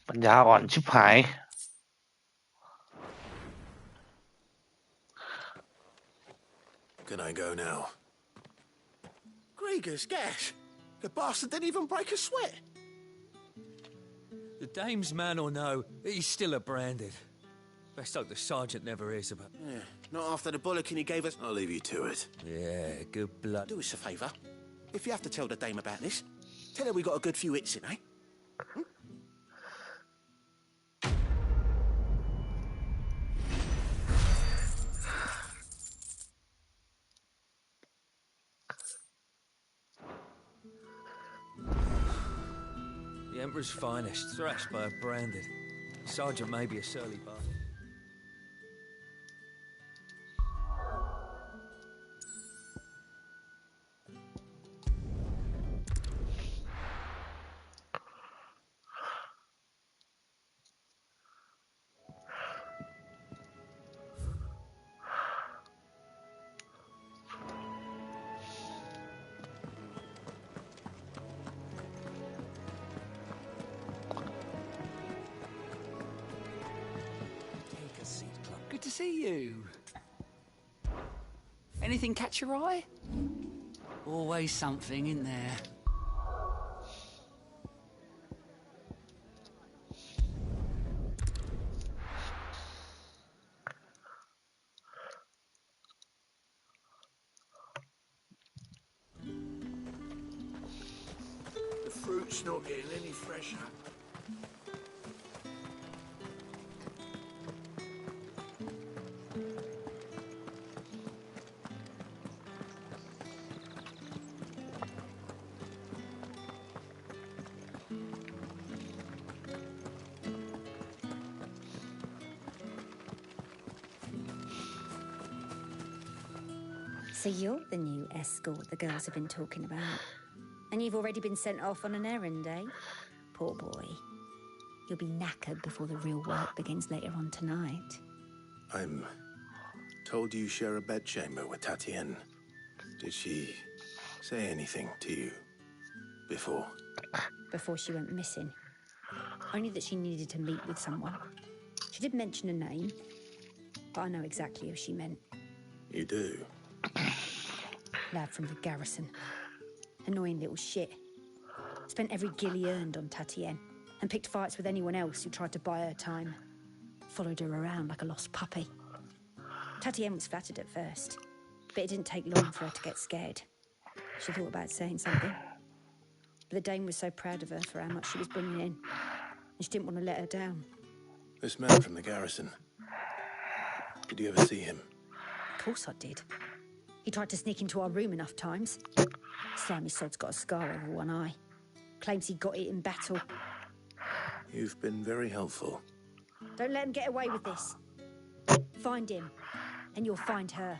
ปัญญาอ่อนชิบหาย Can I go now? Grieger's gas. The bastard didn't even break a sweat. The dame's man or no, he's still a Branded. Best hope the sergeant never hears about it. Yeah, not after the bollocking he gave us. I'll leave you to it. Yeah, good blood. Do us a favour. If you have to tell the dame about this, tell her we got a good few hits in, eh? Hmm? The Emperor's finest, thrashed by a Branded. Sergeant may be a surly bastard. Good to see you. Anything catch your eye? Always something in there. The fruit's not getting any fresher. So you're the new escort the girls have been talking about. And you've already been sent off on an errand, eh? Poor boy. You'll be knackered before the real work begins later on tonight. I'm told you share a bedchamber with Tatienne. Did she say anything to you before? Before she went missing. Only that she needed to meet with someone. She did mention a name, but I know exactly who she meant. You do? Lad from the garrison. Annoying little shit. Spent every guil he earned on Tatienne, and picked fights with anyone else who tried to buy her time. Followed her around like a lost puppy. Tatienne was flattered at first, but it didn't take long for her to get scared. She thought about saying something. But the dame was so proud of her for how much she was bringing in, and she didn't want to let her down. This man from the garrison. Did you ever see him? Of course I did. He tried to sneak into our room enough times. Slimy sod's got a scar over one eye. Claims he got it in battle. You've been very helpful. Don't let him get away with this. Find him, and you'll find her.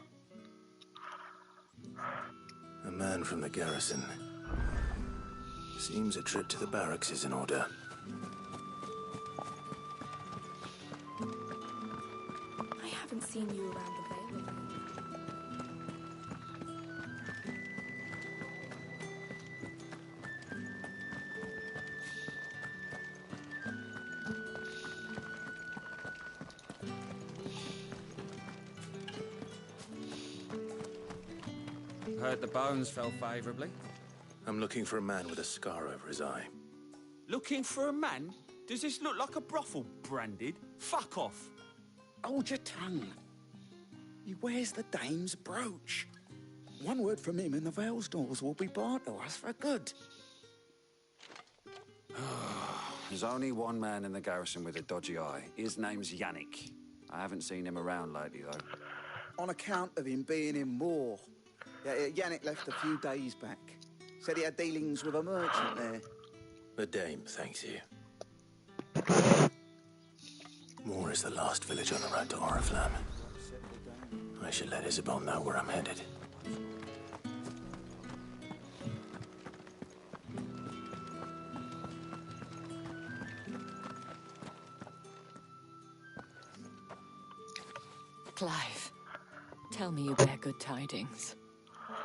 A man from the garrison. Seems a trip to the barracks is in order. I haven't seen you around the Vale of Heard the bones fell favourably. I'm looking for a man with a scar over his eye. Looking for a man? Does this look like a brothel, Branded? Fuck off. Hold your tongue. He wears the dame's brooch. One word from him and the Vale's doors will be barred to us for good. There's only one man in the garrison with a dodgy eye. His name's Yannick. I haven't seen him around lately, though. On account of him being in Moor. Yannick left a few days back. Said he had dealings with a merchant there. The dame thanks you. Moor is the last village on the road to Oriflamme. I should let Isabel know where I'm headed. Clive, tell me you bear good tidings.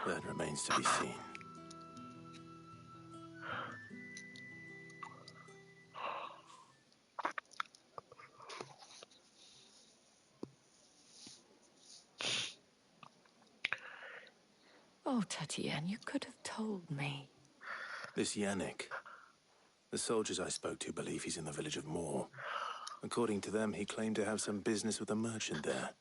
That remains to be seen. Oh, Tatienne, you could have told me. This Yannick. The soldiers I spoke to believe he's in the village of Moor. According to them, he claimed to have some business with a merchant there.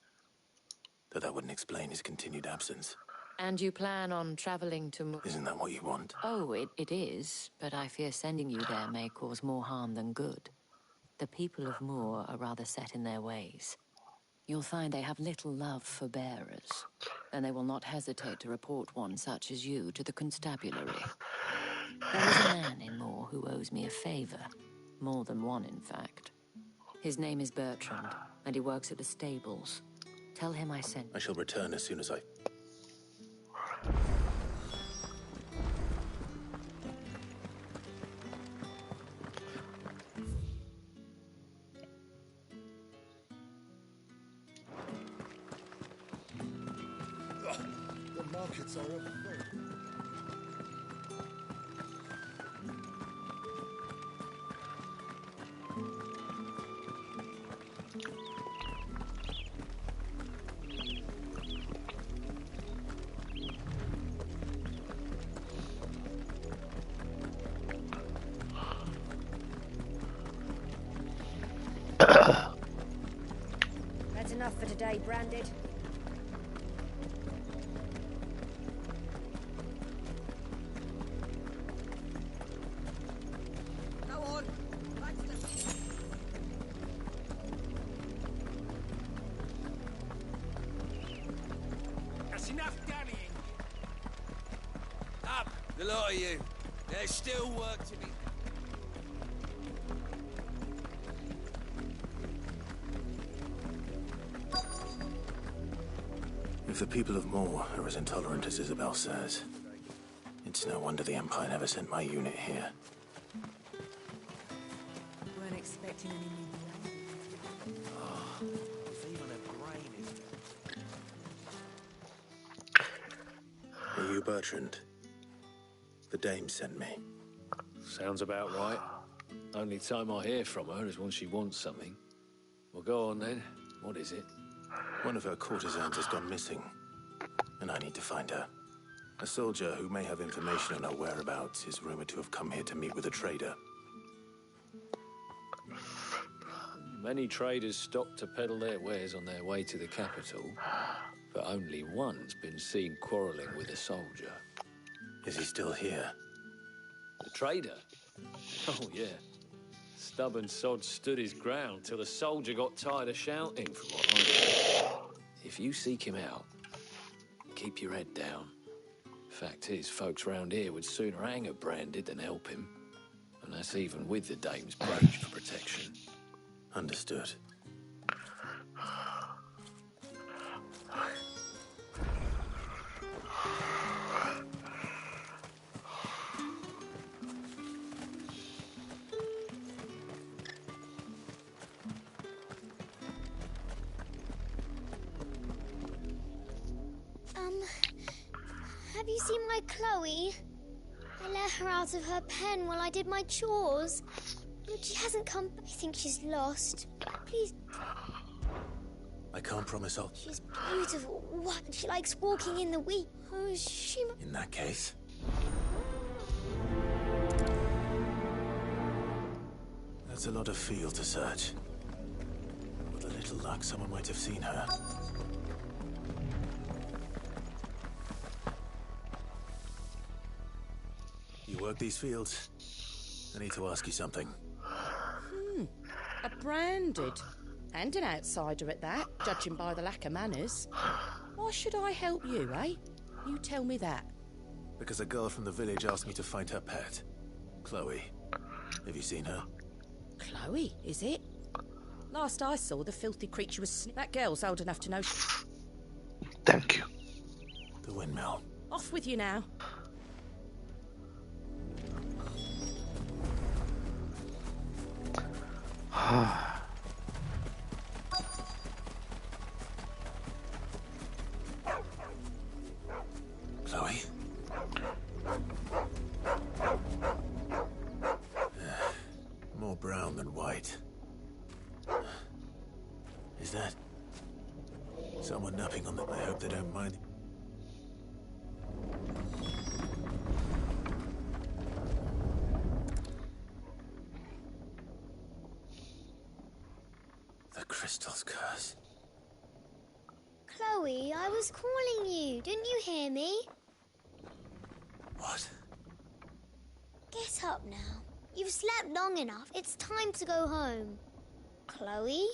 Though that wouldn't explain his continued absence. And you plan on travelling to... Isn't that what you want? Oh, it is, but I fear sending you there may cause more harm than good. The people of Moor are rather set in their ways. You'll find they have little love for bearers, and they will not hesitate to report one such as you to the constabulary. There is a man in Moor who owes me a favour. More than one, in fact. His name is Bertrand, and he works at the stables. Tell him I sent... I shall return as soon as I... The markets are overfilled. That's enough for today, Branded. Go on. That's enough dallying. Up, the lot of you. There's still work to be... If the people of Moor are as intolerant as Isabel says, it's no wonder the Empire never sent my unit here. Weren't expecting any new Are you Bertrand? The dame sent me. Sounds about right. Only time I hear from her is when she wants something. Well, go on then. What is it? One of her courtesans has gone missing, and I need to find her. A soldier who may have information on our whereabouts is rumored to have come here to meet with a trader. Many traders stopped to peddle their wares on their way to the capital, but only one's been seen quarrelling with a soldier. Is he still here? The trader? Oh, yeah. Stubborn sod stood his ground till the soldier got tired of shouting, from what I heard. If you seek him out, keep your head down. Fact is, folks round here would sooner hang a branded than help him. And that's even with the dame's brooch for protection. Understood. Have you seen my Chloe? I let her out of her pen while I did my chores. But she hasn't come. I think she's lost. Please. I can't promise I'll... She's beautiful. What? She likes walking in the wheat. Oh, she... In that case... That's a lot of field to search. With a little luck, someone might have seen her. You work these fields? I need to ask you something. A branded. And an outsider at that, judging by the lack of manners. Why should I help you, eh? You tell me that. Because a girl from the village asked me to find her pet. Chloe. Have you seen her? Chloe, is it? Last I saw, the filthy creature was... That girl's old enough to know... Thank you. The windmill. Off with you now. Chloe? More brown than white. Is that... someone napping on them? I hope they don't mind. The crystal's curse. Chloe, I was calling you. Didn't you hear me? What? Get up now. You've slept long enough. It's time to go home. Chloe?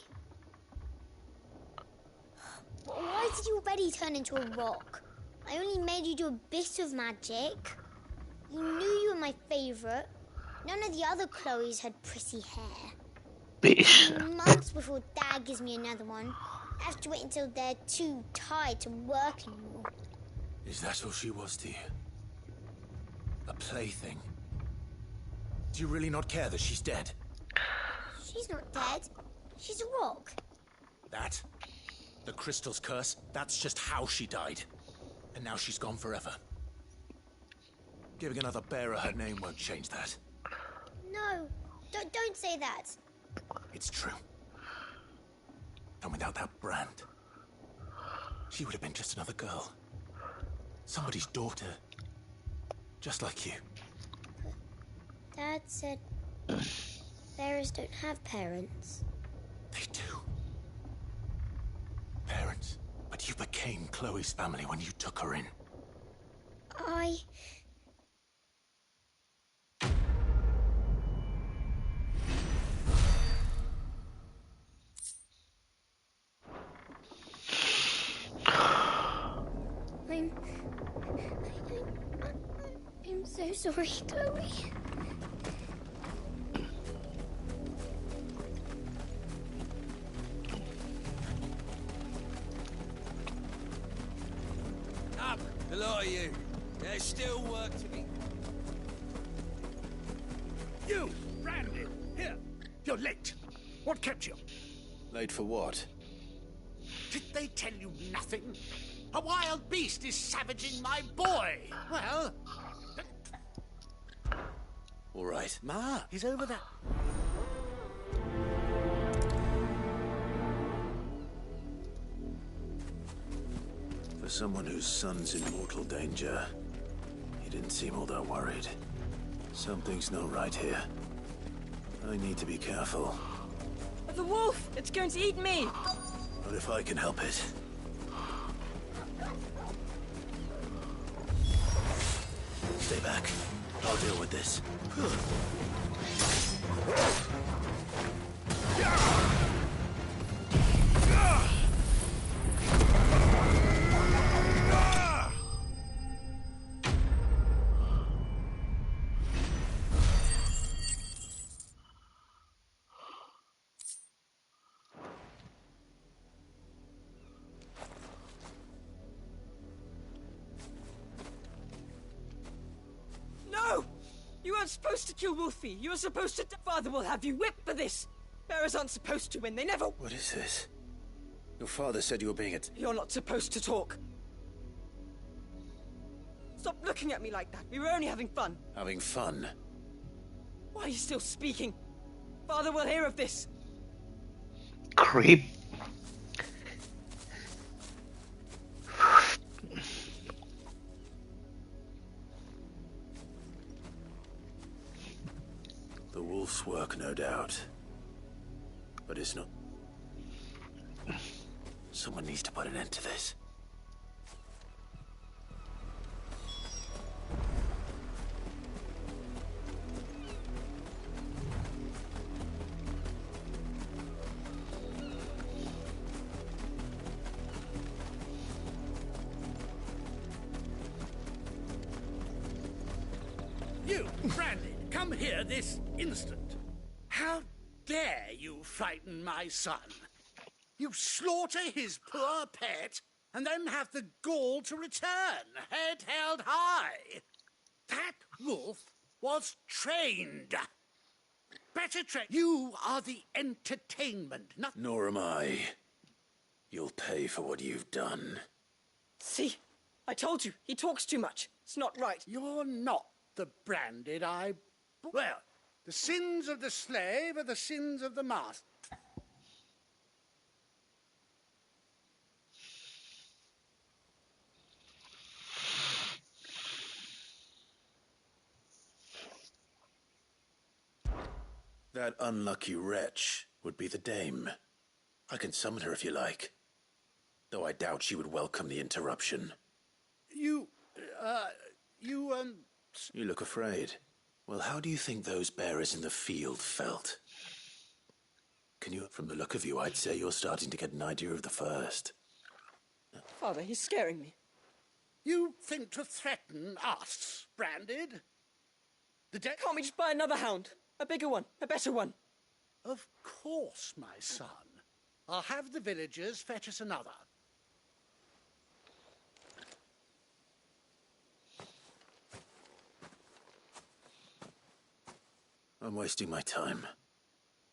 Why did you already turn into a rock? I only made you do a bit of magic. You knew you were my favourite. None of the other Chloes had pretty hair. Bitch. Months before Dad gives me another one. I have to wait until they're too tired to work anymore. Is that all she was to you? A plaything? Do you really not care that she's dead? She's not dead. She's a rock. That? The crystal's curse? That's just how she died. And now she's gone forever. Giving another bearer her name won't change that. No, don't say that. It's true. And without that brand, she would have been just another girl. Somebody's daughter. Just like you. Dad said bearers don't have parents. They do. Parents. But you became Chloe's family when you took her in. I'm so sorry, Chloe. Up, the lot of you. There's still work to be... You, Randy, here. You're late. What kept you? Late for what? Did they tell you nothing? A wild beast is savaging my boy. Well... All right. Ma, he's over there. For someone whose son's in mortal danger, didn't seem all that worried. Something's not right here. I need to be careful. The wolf! It's going to eat me! But if I can help it... Stay back. I'll deal with this. No! You weren't supposed to kill Wolfie. You were supposed to... Father will have you whipped for this. Bearers aren't supposed to win. They never... What is this? Your father said you were being You're not supposed to talk. Stop looking at me like that. We were only having fun. Having fun? Why are you still speaking? Father will hear of this. Creep. The wolf's work, no doubt. But it's not... Someone needs to put an end to this. You, Brandon, come here this instant. How dare you frighten my son? You slaughter his poor pet and then have the gall to return, head held high. That wolf was trained. Better trained. You are the entertainment, not... Nor am I. You'll pay for what you've done. See? I told you, he talks too much. It's not right. You're not the branded I... Well, the sins of the slave are the sins of the master. That unlucky wretch would be the dame. I can summon her if you like. Though I doubt she would welcome the interruption. You look afraid. Well, how do you think those bearers in the field felt? Can you... From the look of you, I'd say you're starting to get an idea of the first. Father, he's scaring me. You think to threaten us, Branded? Can't we just buy another hound? A bigger one, a better one. Of course, my son. I'll have the villagers fetch us another. I'm wasting my time.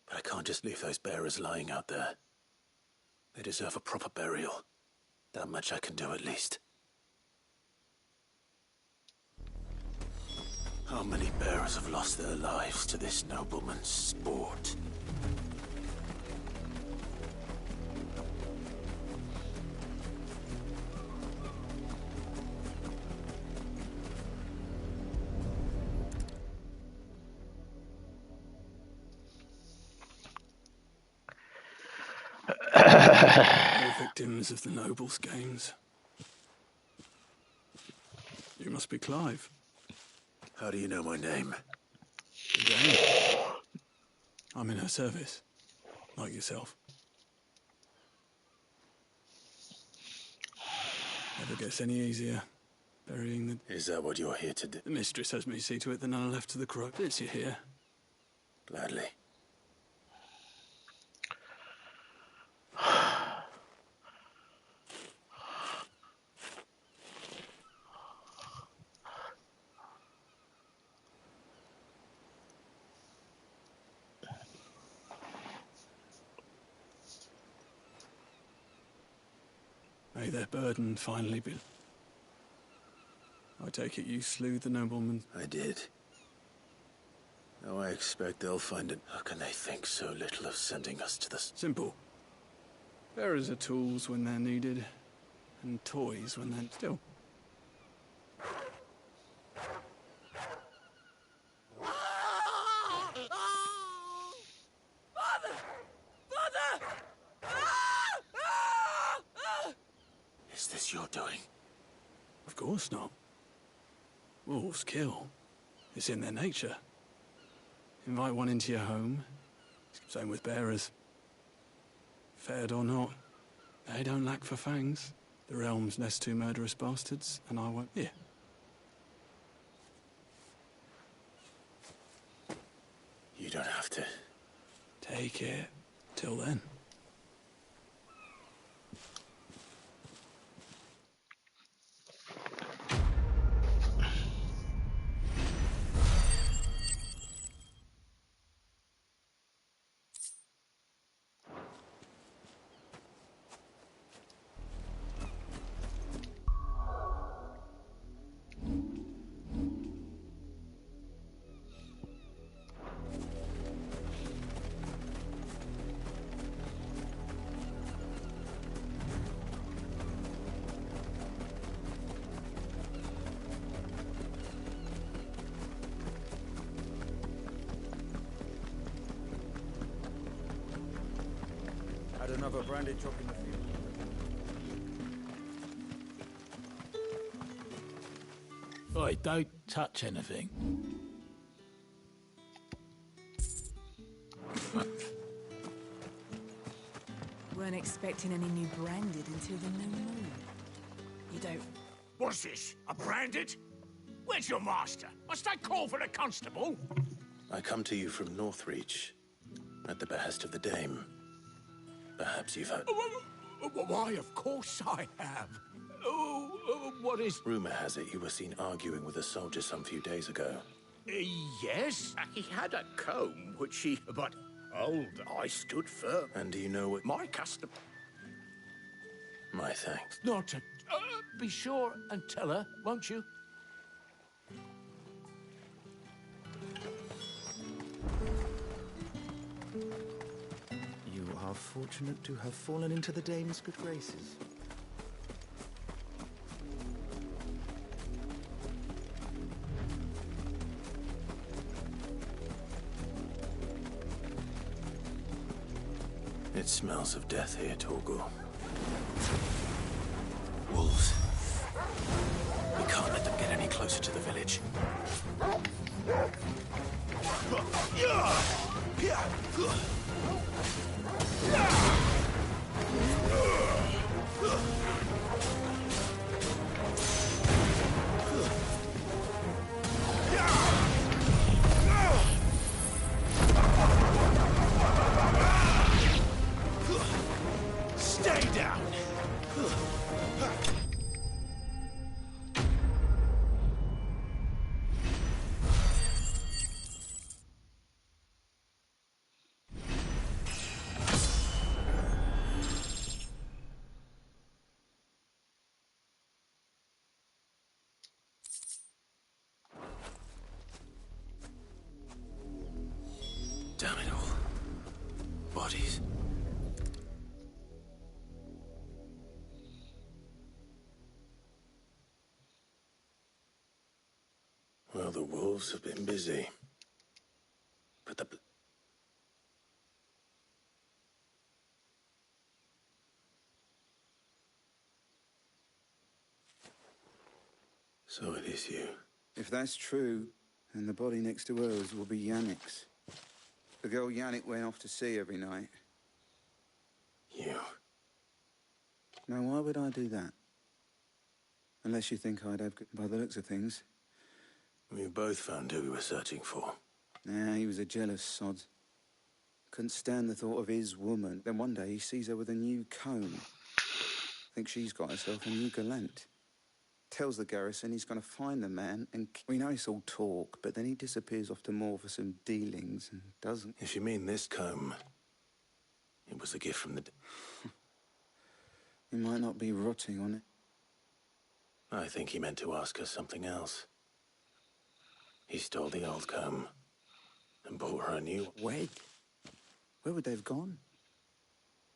But I can't just leave those bearers lying out there. They deserve a proper burial. That much I can do at least. How many bearers have lost their lives to this nobleman's sport? No victims of the nobles' games. You must be Clive. How do you know my name? The Dame. I'm in her service, like yourself. Never gets any easier. Burying the... Is that what you're here to do? The mistress has me see to it that none are left to the crow. It's you here. Gladly. May their burden finally be... I take it you slew the nobleman? I did. Now I expect they'll find it. How can they think so little of sending us to this? Simple. Bearers are tools when they're needed, and toys when they're still. not doing. Of course not. Wolves kill. It's in their nature. Invite one into your home. Same with bearers. Fed or not, they don't lack for fangs. The realm's nest two murderous bastards, and I won't... Here. You don't have to. Take it. Till then. Had another branded drop in the field. Oi, don't touch anything. Weren't expecting any new branded until the new moon. You don't... What's this? A branded? Where's your master? Must I call for the constable? I come to you from Northreach, at the behest of the Dame. Perhaps you've heard... Why, of course I have. What is... Rumor has it you were seen arguing with a soldier some few days ago. Yes, he had a comb, which he... But, hold, I stood firm. And do you know what... My custom... My thanks. Not to... be sure and tell her, won't you? You are fortunate to have fallen into the Dame's good graces. It smells of death here, Torgal. Wolves. We can't let them get any closer to the village. Stay down! Damn it all. Bodies. Well, the wolves have been busy. But the... So it is you. If that's true, then the body next to hers will be Yannick's. The girl Yannick went off to see every night. You. Now, why would I do that? Unless you think I'd have, by the looks of things. We both found who we were searching for. Nah, he was a jealous sod. Couldn't stand the thought of his woman. Then one day he sees her with a new comb. Thinks she's got herself a new gallant. Tells the garrison he's going to find the man, and we know it's all talk, but then he disappears off to Moor for some dealings and doesn't. If you mean this comb, it was a gift from the... He might not be rotting on it. I think he meant to ask us something else. He stole the old comb and bought her a new... Wed? Where would they have gone?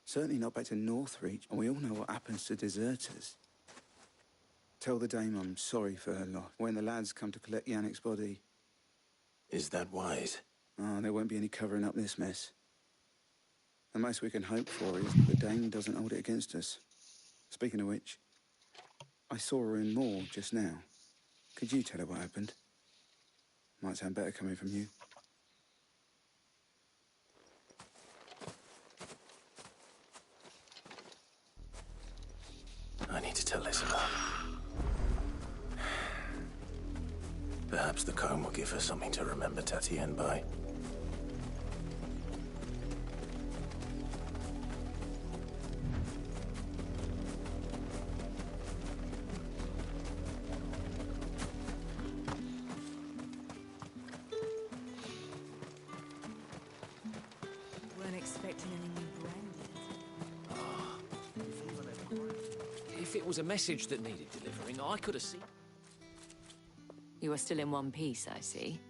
Certainly not back to Northreach, and we all know what happens to deserters. Tell the Dame I'm sorry for her loss. When the lads come to collect Yannick's body... Is that wise? Oh, there won't be any covering up this mess. The most we can hope for is the Dame doesn't hold it against us. Speaking of which, I saw her in Moor just now. Could you tell her what happened? Might sound better coming from you. I need to tell Isabel. Perhaps the comb will give her something to remember Tatienne by. Weren't expecting any new branding. If it was a message that needed delivering, I could have seen... You are still in one piece, I see.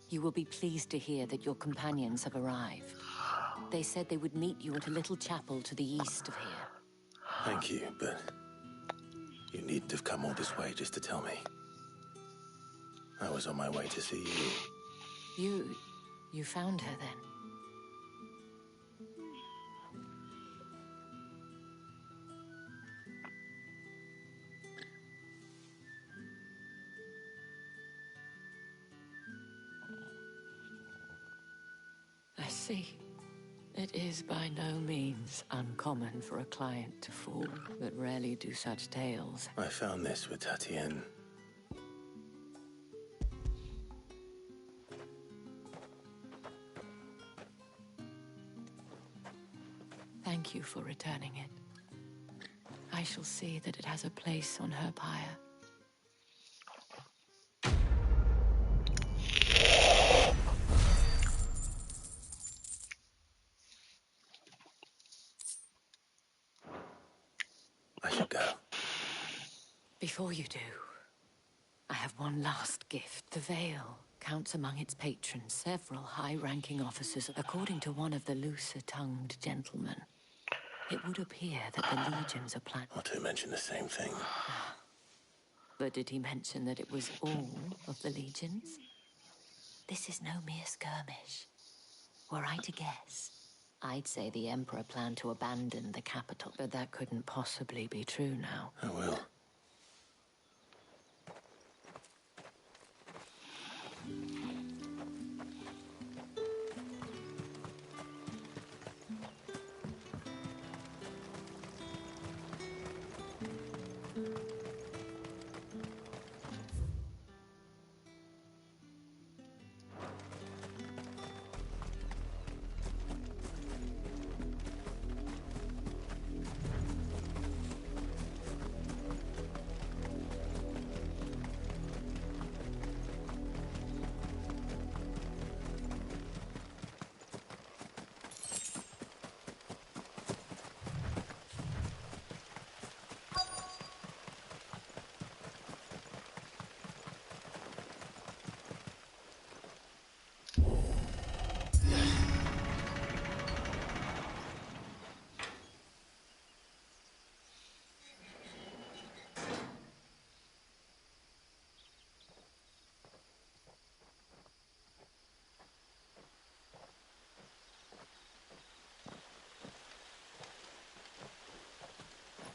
You will be pleased to hear that your companions have arrived. They said they would meet you at a little chapel to the east of here. Thank you, but you needn't have come all this way just to tell me. I was on my way to see you. You found her then? I see. It is by no means uncommon for a client to fall, but rarely do such tales. I found this with Tatienne. Thank you for returning it. I shall see that it has a place on her pyre. I should go. Before you do, I have one last gift. The Vale counts among its patrons several high-ranking officers. According to one of the looser-tongued gentlemen, it would appear that the legions are planning... Or to mention the same thing. But did he mention that it was all of the legions? This is no mere skirmish. Were I to guess, I'd say the Emperor planned to abandon the capital. But that couldn't possibly be true now. I will.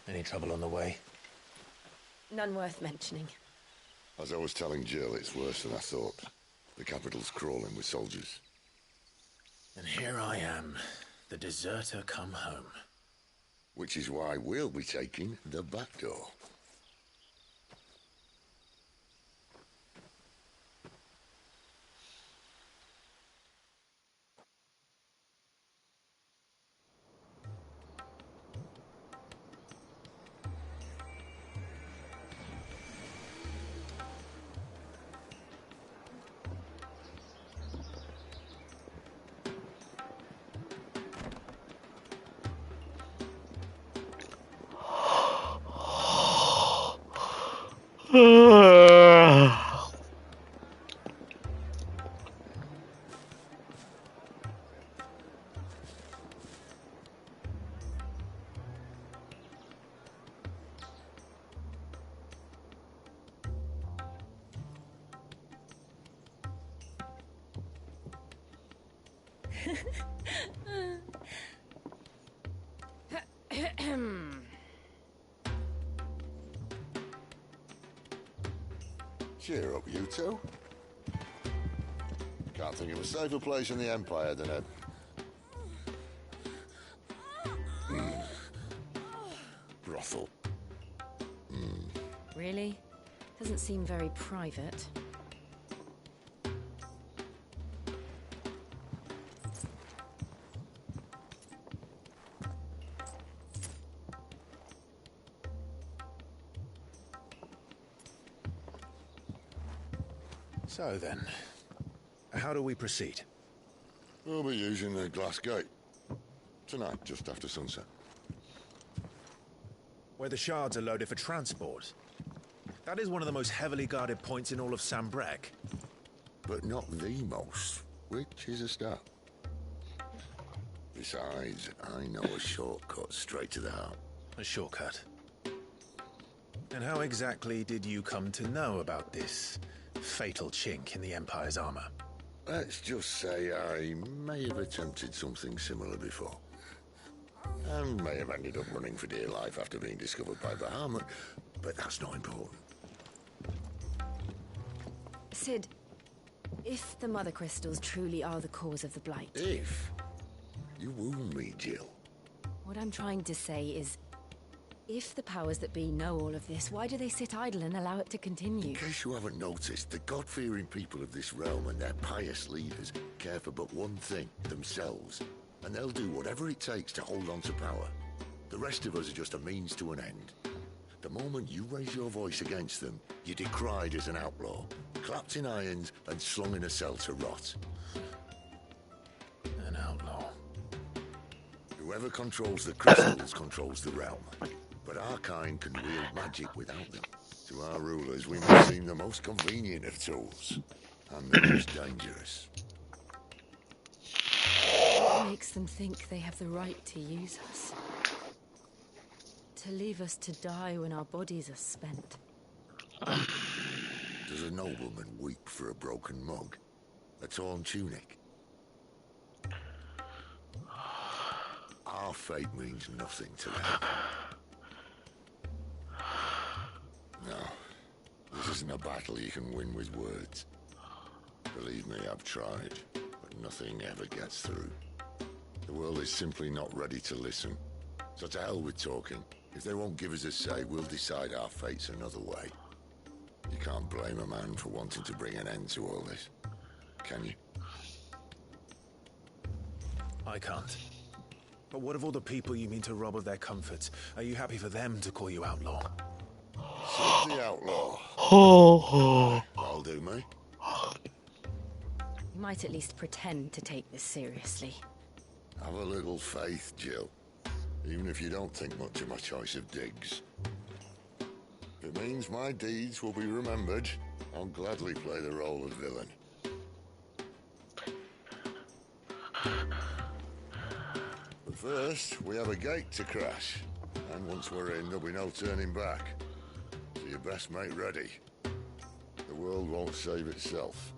Any trouble on the way? None worth mentioning. As I was telling Jill, it's worse than I thought. The capital's crawling with soldiers. And here I am, the deserter come home. Which is why we'll be taking the back door. Cheer up, you two. Can't think of a safer place in the Empire than a... brothel. Really? Doesn't seem very private. So then, how do we proceed? We'll be using the Glass Gate. Tonight, just after sunset. Where the shards are loaded for transport. That is one of the most heavily guarded points in all of Sambrek. But not the most, which is a start. Besides, I know a shortcut straight to the heart. A shortcut? And how exactly did you come to know about this fatal chink in the Empire's armor? Let's just say I may have attempted something similar before. And may have ended up running for dear life after being discovered by Bahamut, but that's not important. Sid, if the Mother Crystals truly are the cause of the Blight... If? You wound me, Jill. What I'm trying to say is, if the powers that be know all of this, why do they sit idle and allow it to continue? In case you haven't noticed, the God-fearing people of this realm and their pious leaders care for but one thing, themselves. And they'll do whatever it takes to hold on to power. The rest of us are just a means to an end. The moment you raise your voice against them, you're decried as an outlaw, clapped in irons and slung in a cell to rot. An outlaw. Whoever controls the crystals controls the realm. But our kind can wield magic without them. To our rulers, we must seem the most convenient of tools, and the most dangerous. What makes them think they have the right to use us? To leave us to die when our bodies are spent? Does a nobleman weep for a broken mug? A torn tunic? Our fate means nothing to them. No, this isn't a battle you can win with words. Believe me, I've tried, but nothing ever gets through. The world is simply not ready to listen. So to hell with talking. If they won't give us a say, we'll decide our fates another way. You can't blame a man for wanting to bring an end to all this, can you? I can't. But what of all the people you mean to rob of their comforts? Are you happy for them to call you outlaw? Sid the outlaw. That'll do me. You might at least pretend to take this seriously. Have a little faith, Jill. Even if you don't think much of my choice of digs. If it means my deeds will be remembered, I'll gladly play the role of villain. But first, we have a gate to crash. And once we're in, there'll be no turning back. So you best make ready. The world won't save itself.